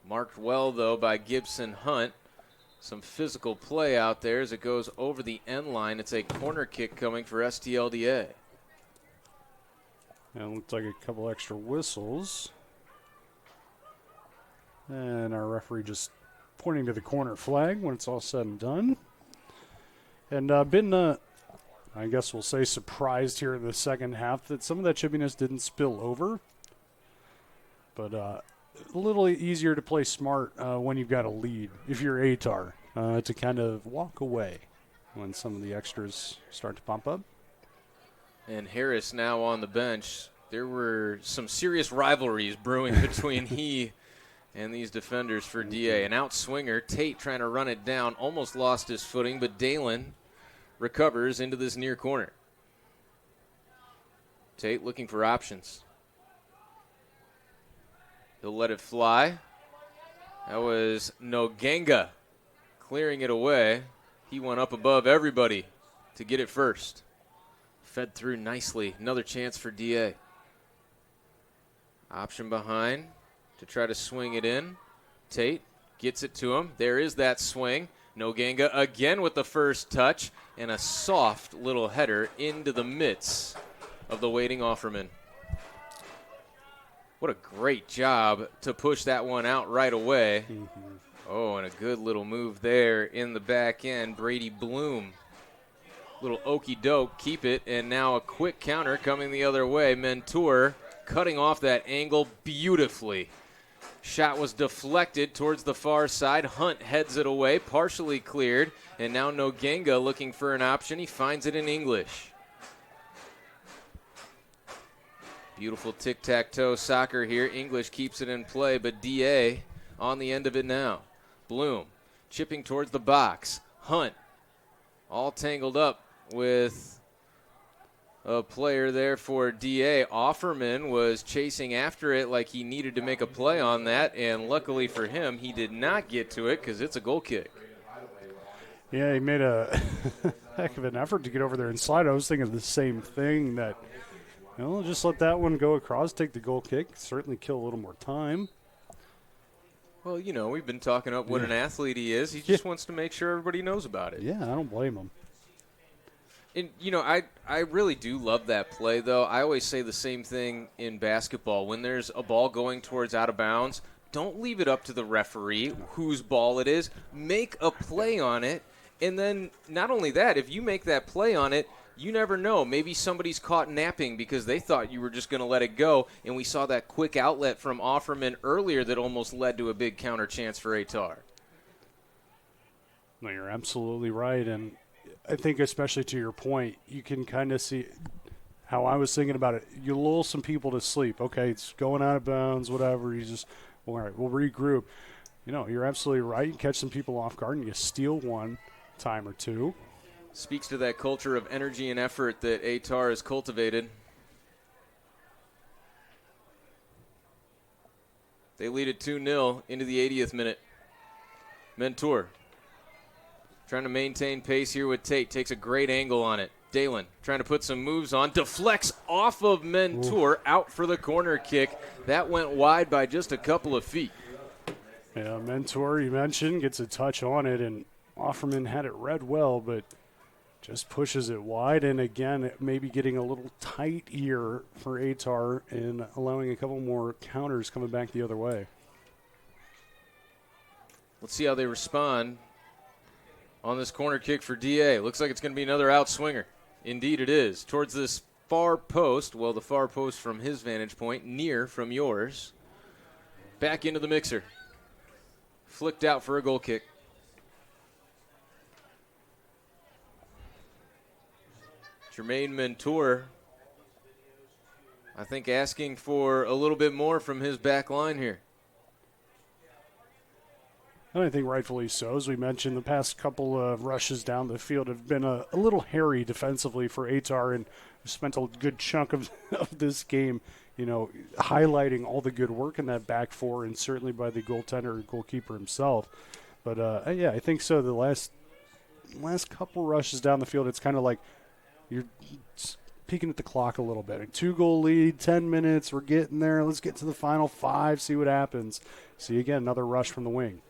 Speaker 1: Marked well, though, by Gibson Hunt. Some physical play out there as it goes over the end line. It's a corner kick coming for STLDA.
Speaker 2: And it looks like a couple extra whistles. And our referee just pointing to the corner flag when it's all said and done. And I guess we'll say, surprised here in the second half that some of that chippiness didn't spill over. But a little easier to play smart when you've got a lead, if you're Ehtar, to kind of walk away when some of the extras start to pump up.
Speaker 1: And Harris now on the bench. There were some serious rivalries brewing between he and these defenders for DA. An outswinger, Tate trying to run it down, almost lost his footing, but Dalen recovers into this near corner. Tate looking for options. He'll let it fly. That was Noganga clearing it away. He went up above everybody to get it first. Fed through nicely. Another chance for DA. Option behind to try to swing it in. Tate gets it to him. There is that swing. Noganga again with the first touch and a soft little header into the midst of the waiting Offerman. What a great job to push that one out right away. Oh, and a good little move there in the back end. Brady Bloom. Little okey doke, keep it, and now a quick counter coming the other way. Mentor cutting off that angle beautifully. Shot was deflected towards the far side. Hunt heads it away, partially cleared, and now Noganga looking for an option. He finds it in English. Beautiful tic-tac-toe soccer here. English keeps it in play, but DA on the end of it now. Bloom chipping towards the box. Hunt all tangled up with a player there for DA. Offerman was chasing after it like he needed to make a play on that, and luckily for him, he did not get to it because it's a goal kick.
Speaker 2: Yeah, he made a heck of an effort to get over there and slide. I was thinking the same thing, that, just let that one go across, take the goal kick, certainly kill a little more time.
Speaker 1: Well, we've been talking about what an athlete he is. He just wants to make sure everybody knows about it.
Speaker 2: Yeah, I don't blame him.
Speaker 1: And, I really do love that play, though. I always say the same thing in basketball. When there's a ball going towards out of bounds, don't leave it up to the referee whose ball it is. Make a play on it. And then not only that, if you make that play on it, you never know. Maybe somebody's caught napping because they thought you were just going to let it go. And we saw that quick outlet from Offerman earlier that almost led to a big counter chance for Ehtar.
Speaker 2: No, you're absolutely right. And I think especially to your point, you can kind of see how I was thinking about it. You lull some people to sleep. Okay, it's going out of bounds, whatever. You just, all right, we'll regroup. You're absolutely right. You catch some people off guard and you steal one time or two.
Speaker 1: Speaks to that culture of energy and effort that Ehtar has cultivated. They lead it 2-0 into the 80th minute. Mentor trying to maintain pace here with Tate. Takes a great angle on it. Dalen trying to put some moves on. Deflects off of Mentor. Out for the corner kick. That went wide by just a couple of feet.
Speaker 2: Yeah, Mentor, you mentioned, gets a touch on it, and Offerman had it read well, but just pushes it wide. And again, maybe getting a little tight here for Ehtar and allowing a couple more counters coming back the other way.
Speaker 1: Let's see how they respond on this corner kick for DA. Looks like it's going to be another outswinger. Indeed it is. Towards this far post. Well, the far post from his vantage point, near from yours. Back into the mixer. Flicked out for a goal kick. Jermaine Mentor I think asking for a little bit more from his back line here.
Speaker 2: And I think rightfully so. As we mentioned, the past couple of rushes down the field have been a little hairy defensively for Ehtar, and we spent a good chunk of this game, highlighting all the good work in that back four, and certainly by the goaltender, goalkeeper himself. But, I think so. The last couple rushes down the field, it's kind of like you're peeking at the clock a little bit. A 2-goal lead, 10 minutes, we're getting there. Let's get to the final 5, see what happens. See, again, another rush from the wing.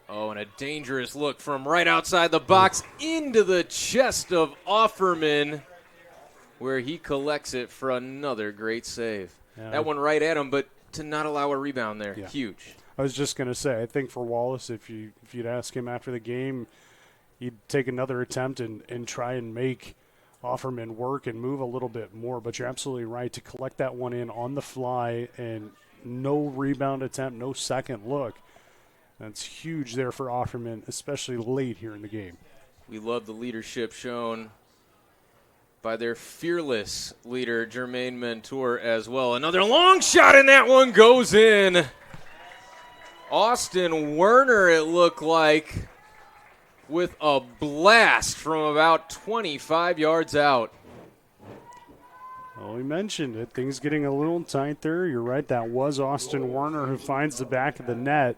Speaker 1: Oh, and a dangerous look from right outside the box into the chest of Offerman, where he collects it for another great save.
Speaker 2: Yeah.
Speaker 1: That one right at him, but to not allow a rebound there,
Speaker 2: Yeah.
Speaker 1: huge.
Speaker 2: I was just going to say, I think for Wallace, if you'd ask him after the game, he'd take another attempt and try and make Offerman work and move a little bit more. But you're absolutely right to collect that one in on the fly and no rebound attempt, no second look. That's huge there for Offerman, especially late here in the game.
Speaker 1: We love the leadership shown by their fearless leader, Jermaine Mentor, as well. Another long shot, and that one goes in. Austin Werner, it looked like, with a blast from about 25 yards out.
Speaker 2: Well, we mentioned it. Things getting a little tight there. You're right. That was Austin Werner who finds the back of the net.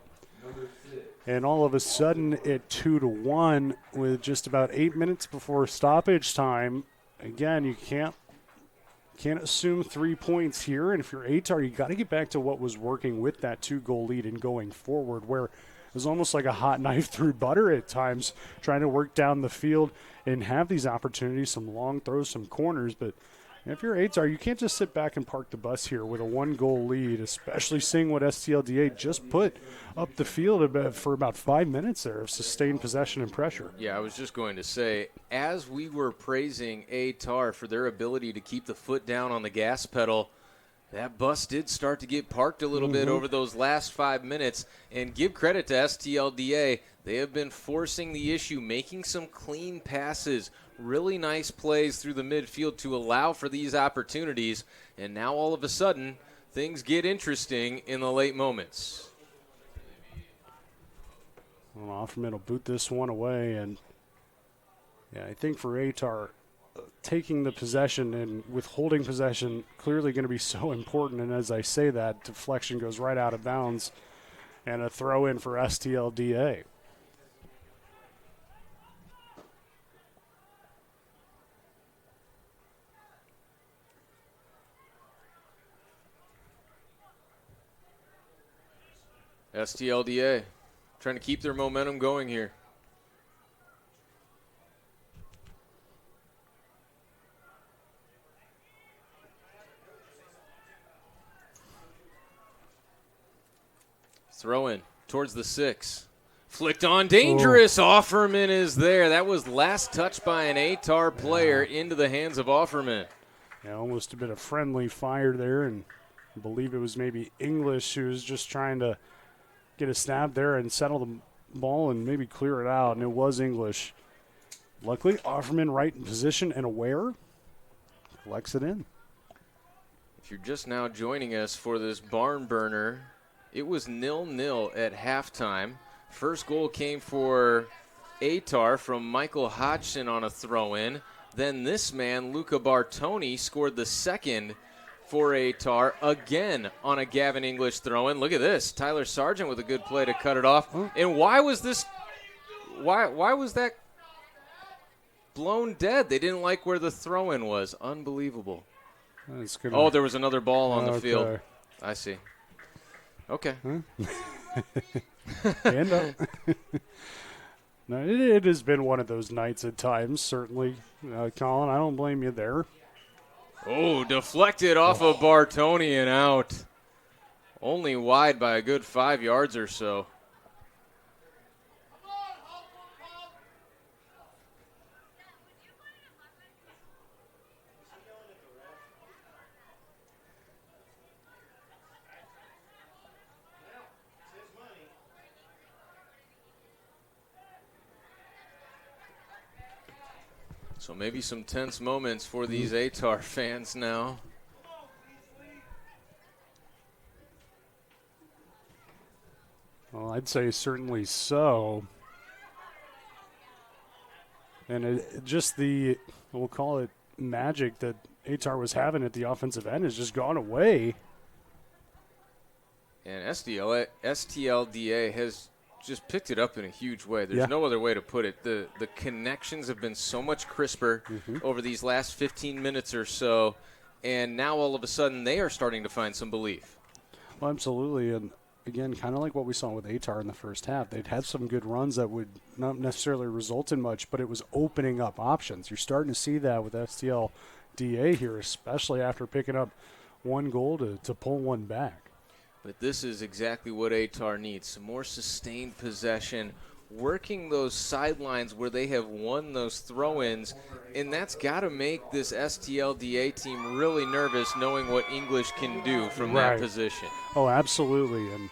Speaker 2: And all of a sudden, at 2-1 with just about 8 minutes before stoppage time. Again, you can't assume 3 points here. And if you're Ehtar, you got to get back to what was working with that 2-goal lead and going forward, where it was almost like a hot knife through butter at times, trying to work down the field and have these opportunities, some long throws, some corners. But if you're Ehtar, you can't just sit back and park the bus here with a 1-goal lead, especially seeing what STLDA just put up the field for about 5 minutes there of sustained possession and pressure.
Speaker 1: Yeah, I was just going to say, as we were praising Ehtar for their ability to keep the foot down on the gas pedal, that bus did start to get parked a little bit over those last 5 minutes. And give credit to STLDA. They have been forcing the issue, making some clean passes, really nice plays through the midfield to allow for these opportunities. And now all of a sudden, things get interesting in the late moments.
Speaker 2: Well, Offerman will boot this one away. And, I think for Ehtar, taking the possession and withholding possession clearly going to be so important. And as I say that, deflection goes right out of bounds and a throw in for STLDA.
Speaker 1: STLDA trying to keep their momentum going here. Throw in towards the 6. Flicked on, dangerous. Offerman is there. That was last touch by an Ehtar player into the hands of Offerman.
Speaker 2: Yeah, almost a bit of friendly fire there, and I believe it was maybe English who was just trying to get a snap there and settle the ball and maybe clear it out, and it was English. Luckily, Offerman right in position and aware, collects it in.
Speaker 1: If you're just now joining us for this barn burner, it was 0-0 at halftime. First goal came for Ehtar from Michael Hodgson on a throw-in. Then this man, Luca Bartoni, scored the second for Ehtar, again on a Gavin English throw-in. Look at this. Tyler Sargent with a good play to cut it off. And why was that blown dead? They didn't like where the throw-in was. Unbelievable. There was another ball on the field. I see. Okay.
Speaker 2: Stand up. No, it has been one of those nights at times, certainly. Colin, I don't blame you there.
Speaker 1: Oh, deflected off of Bartoni and out. Only wide by a good 5 yards or so. So maybe some tense moments for these Ehtar fans now.
Speaker 2: Well, I'd say certainly so. And just we'll call it magic that Ehtar was having at the offensive end has just gone away.
Speaker 1: And STLDA has just picked it up in a huge way. There's
Speaker 2: Yeah.
Speaker 1: no other way to put it. The connections have been so much crisper over these last 15 minutes or so, and now all of a sudden they are starting to find some belief.
Speaker 2: Well, absolutely. And again, kind of like what we saw with Ehtar in the first half, they'd had some good runs that would not necessarily result in much, but it was opening up options. You're starting to see that with STLDA here, especially after picking up one goal to pull one back.
Speaker 1: But this is exactly what Ehtar needs. Some more sustained possession, working those sidelines where they have won those throw-ins, and that's got to make this STLDA team really nervous knowing what English can do from that position.
Speaker 2: Oh, absolutely. And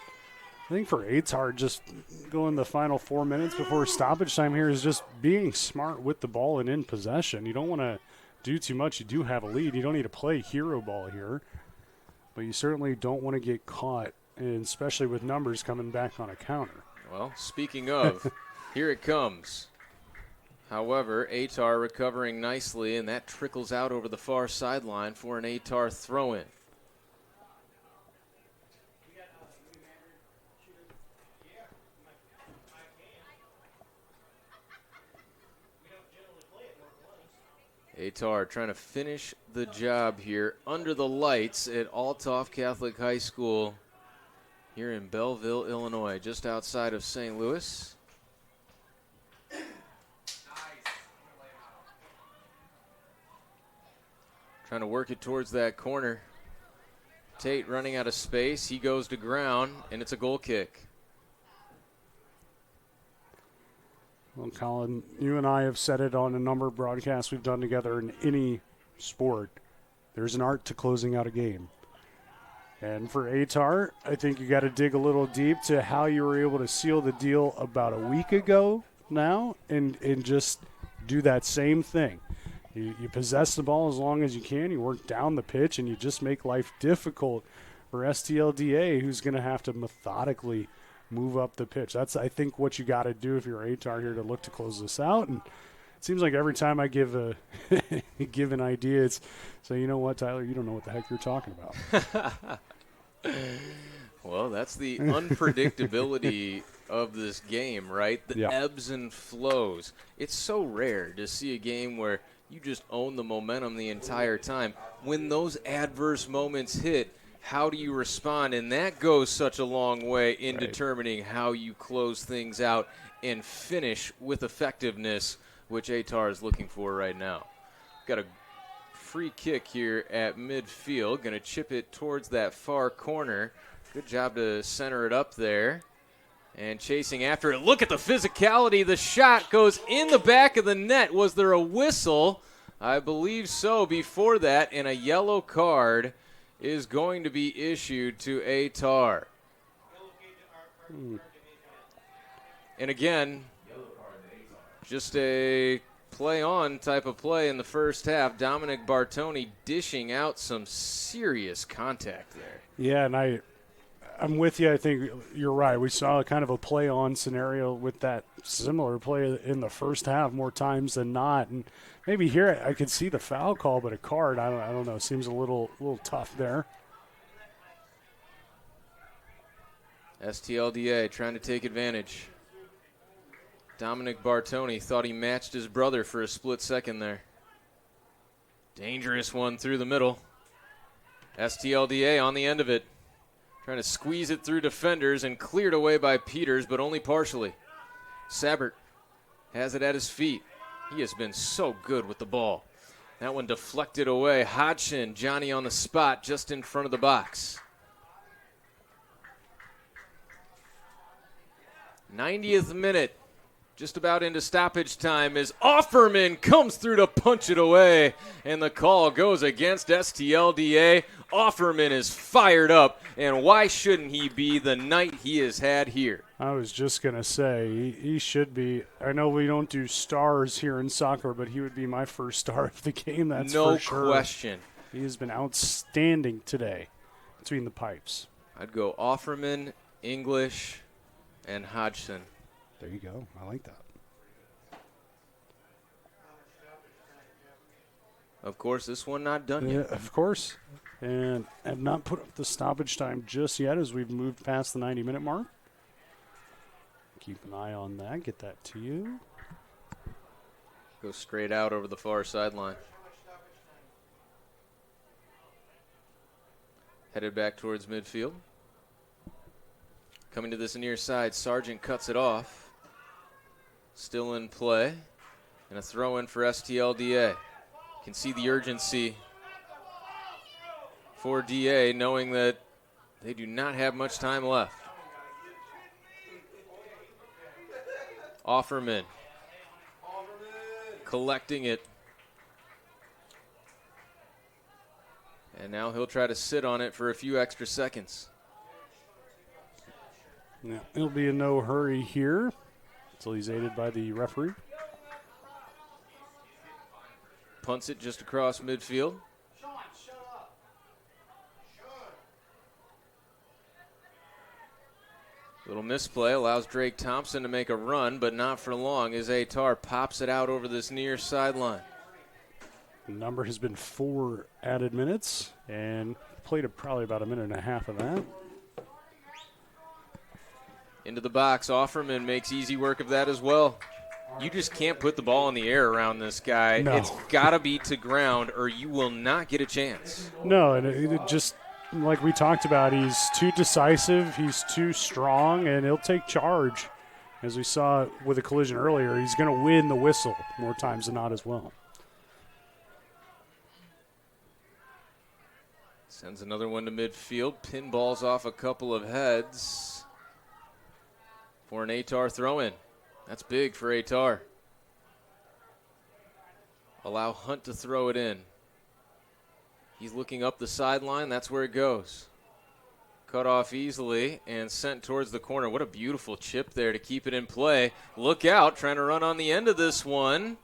Speaker 2: I think for Ehtar, just going the final 4 minutes before stoppage time here is just being smart with the ball and in possession. You don't want to do too much. You do have a lead. You don't need to play hero ball here. But you certainly don't want to get caught, and especially with numbers coming back on a counter.
Speaker 1: Well, speaking of, here it comes. However, Ehtar recovering nicely, and that trickles out over the far sideline for an Ehtar throw-in. Ehtar trying to finish the job here under the lights at Althoff Catholic High School here in Belleville, Illinois, just outside of St. Louis. Trying to work it towards that corner. Tate running out of space. He goes to ground, and it's a goal kick.
Speaker 2: Well, Colin, you and I have said it on a number of broadcasts we've done together in any sport. There's an art to closing out a game. And for Ehtar, I think you got to dig a little deep to how you were able to seal the deal about a week ago now and just do that same thing. You possess the ball as long as you can. You work down the pitch, and you just make life difficult for STLDA, who's going to have to methodically move up the pitch. That's, I think, what you got to do if you're Ehtar here to look to close this out. And it seems like every time I give give an idea, it's you know what, Tyler, you don't know what the heck you're talking about.
Speaker 1: Well, that's the unpredictability of this game, right? The ebbs and flows. It's so rare to see a game where you just own the momentum the entire time. When those adverse moments hit, how do you respond? And that goes such a long way in determining how you close things out and finish with effectiveness, which Ehtar is looking for right now. Got a free kick here at midfield. Going to chip it towards that far corner. Good job to center it up there. And chasing after it. Look at the physicality. The shot goes in the back of the net. Was there a whistle? I believe so before that. And a yellow card is going to be issued to Ehtar. And again, just a play-on type of play in the first half. Dominic Bartoni dishing out some serious contact there.
Speaker 2: Yeah, and I'm with you. I think you're right. We saw kind of a play-on scenario with that similar play in the first half more times than not. And maybe here I could see the foul call, but a card, I don't know. Seems a little tough there.
Speaker 1: STLDA trying to take advantage. Dominic Bartoni thought he matched his brother for a split second there. Dangerous one through the middle. STLDA on the end of it. Trying to squeeze it through defenders and cleared away by Peters, but only partially. Sabert has it at his feet. He has been so good with the ball. That one deflected away. Hodgson, Johnny on the spot just in front of the box. 90th minute. Just about into stoppage time as Offerman comes through to punch it away, and the call goes against STLDA. Offerman is fired up, and why shouldn't he be the night he has had here?
Speaker 2: I was just going to say, he should be. I know we don't do stars here in soccer, but he would be my first star of the game, that's for sure.
Speaker 1: No question.
Speaker 2: He has been outstanding today between the pipes.
Speaker 1: I'd go Offerman, English, and Hodgson.
Speaker 2: There you go. I like that.
Speaker 1: Of course, this one not done
Speaker 2: Yeah,
Speaker 1: yet.
Speaker 2: of course. And have not put up the stoppage time just yet as we've moved past the 90-minute mark. Keep an eye on that. Get that to you.
Speaker 1: Go straight out over the far sideline. Headed back towards midfield. Coming to this near side, Sargent cuts it off. Still in play. And a throw in for STLDA. Can see the urgency for DA, knowing that they do not have much time left. Offerman collecting it. And now he'll try to sit on it for a few extra seconds.
Speaker 2: Yeah, it'll be in no hurry here until he's aided by the referee.
Speaker 1: Punts it just across midfield. Little misplay allows Drake Thompson to make a run, but not for long as Ehtar pops it out over this near sideline.
Speaker 2: The number has been 4 added minutes and played probably about a minute and a half of that.
Speaker 1: Into the box, Offerman makes easy work of that as well. You just can't put the ball in the air around this guy.
Speaker 2: No.
Speaker 1: It's got to be to ground or you will not get a chance.
Speaker 2: No, and it just, like we talked about, he's too decisive, he's too strong, and he'll take charge. As we saw with a collision earlier, he's going to win the whistle more times than not as well.
Speaker 1: Sends another one to midfield. Pinballs off a couple of heads for an Ehtar throw-in. That's big for Ehtar. Allow Hunt to throw it in. He's looking up the sideline. That's where it goes. Cut off easily and sent towards the corner. What a beautiful chip there to keep it in play. Look out, trying to run on the end of this one.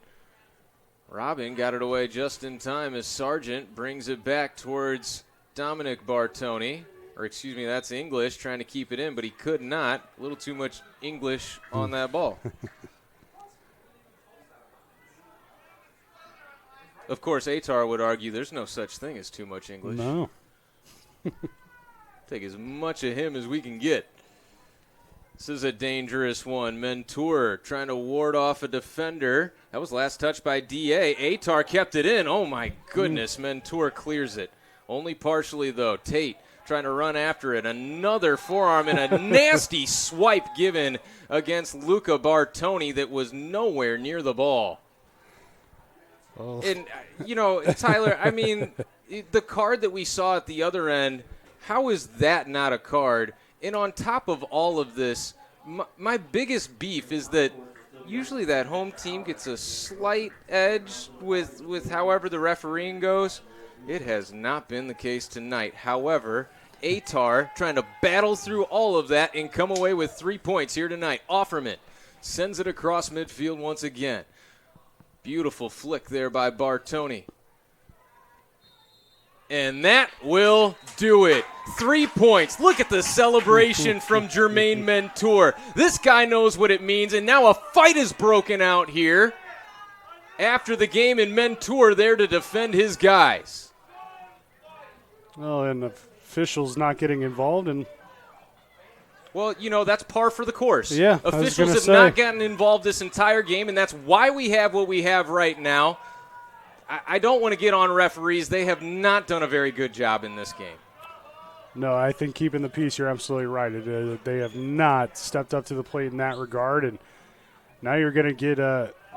Speaker 1: Robin got it away just in time as Sargent brings it back towards Dominic Bartoni. Or excuse me, that's English trying to keep it in, but he could not. A little too much English on that ball. Of course, Ehtar would argue there's no such thing as too much English.
Speaker 2: No.
Speaker 1: Take as much of him as we can get. This is a dangerous one. Mentour trying to ward off a defender. That was last touched by DA. Ehtar kept it in. Oh, my goodness. Mentour clears it. Only partially, though. Tate trying to run after it. Another forearm and a nasty swipe given against Luca Bartoni that was nowhere near the ball.
Speaker 2: Oh.
Speaker 1: And, you know, Tyler, I mean, the card that we saw at the other end, how is that not a card? And on top of all of this, my biggest beef is that usually that home team gets a slight edge with however the refereeing goes. It has not been the case tonight. However, Ehtar trying to battle through all of that and come away with 3 points here tonight. Offerman sends it across midfield once again. Beautiful flick there by Bartoni. And that will do it. 3 points. Look at the celebration from Jermaine Mentour. This guy knows what it means, and now a fight is broken out here after the game, and Mentour there to defend his guys.
Speaker 2: Well, and the officials not getting involved, and
Speaker 1: Well, you know, that's par for the course.
Speaker 2: Yeah, I was
Speaker 1: Officials
Speaker 2: gonna
Speaker 1: have
Speaker 2: say.
Speaker 1: not gotten involved this entire game, and that's why we have what we have right now. I don't want to get on referees. They have not done a very good job in this game.
Speaker 2: no, I think keeping the peace, you're absolutely right. They have not stepped up to the plate in that regard, and now you're going to get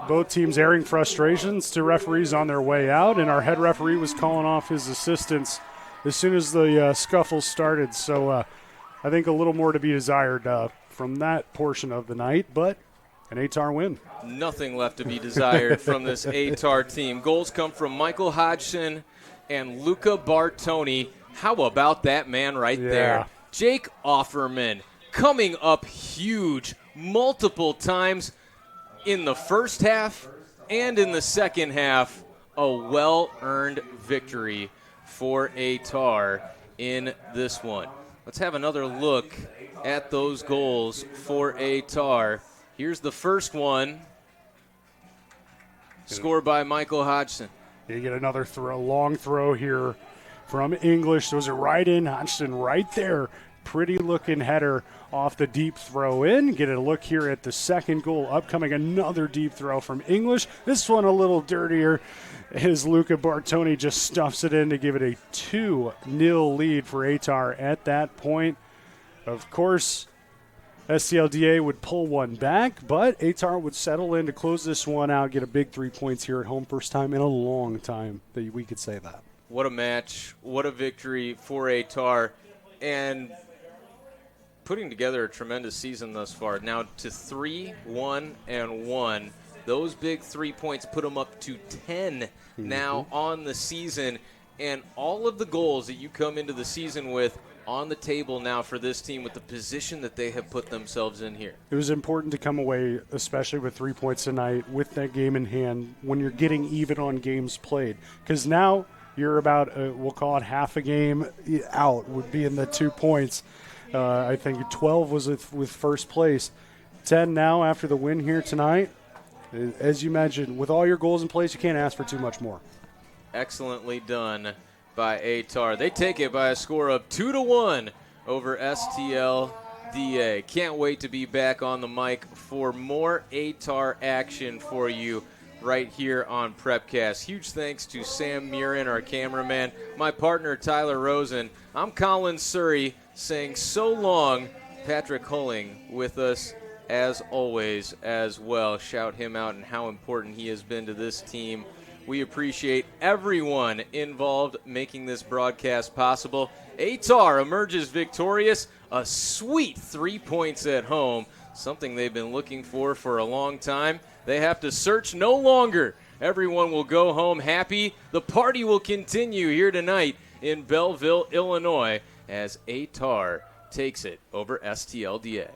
Speaker 2: both teams airing frustrations to referees on their way out, and our head referee was calling off his assistants as soon as the scuffle started. So I think a little more to be desired from that portion of the night, but an Ehtar win.
Speaker 1: Nothing left to be desired from this Ehtar team. Goals come from Michael Hodgson and Luca Bartoni. How about that man right there? Jake Offerman coming up huge multiple times in the first half and in the second half. A well-earned victory for Ehtar in this one. Let's have another look at those goals for Ehtar. Here's the first one, scored by Michael Hodgson.
Speaker 2: You get another throw, long throw here from English. Those are right in. Hodgson right there. Pretty looking header off the deep throw in. Get a look here at the second goal upcoming. Another deep throw from English. This one a little dirtier as Luca Bartoni just stuffs it in to give it a 2-0 lead for Ehtar at that point. Of course, STLDA would pull one back, but Ehtar would settle in to close this one out, get a big 3 points here at home. First time in a long time that we could say that.
Speaker 1: What a match. What a victory for Ehtar. And putting together a tremendous season thus far. Now to 3-1-1. Those big 3 points put them up to 10 now on the season. And all of the goals that you come into the season with on the table now for this team with the position that they have put themselves in here.
Speaker 2: It was important to come away, especially with 3 points tonight, with that game in hand when you're getting even on games played. Because now you're about, we'll call it half a game out, would be in the 2 points. I think 12 was with first place. 10 now after the win here tonight. As you mentioned, with all your goals in place, you can't ask for too much more.
Speaker 1: Excellently done by Ehtar. They take it by a score of 2-1 over STLDA. Can't wait to be back on the mic for more Ehtar action for you right here on Prepcast. Huge thanks to Sam Murin, our cameraman, my partner Tyler Rosen. I'm Colin Surrey saying so long. Patrick Hulling with us as always as well. Shout him out and how important he has been to this team. We appreciate everyone involved making this broadcast possible. Ehtar emerges victorious. A sweet 3 points at home, something they've been looking for a long time. They have to search no longer. Everyone will go home happy. The party will continue here tonight in Belleville, Illinois, as Ehtar takes it over STLDA.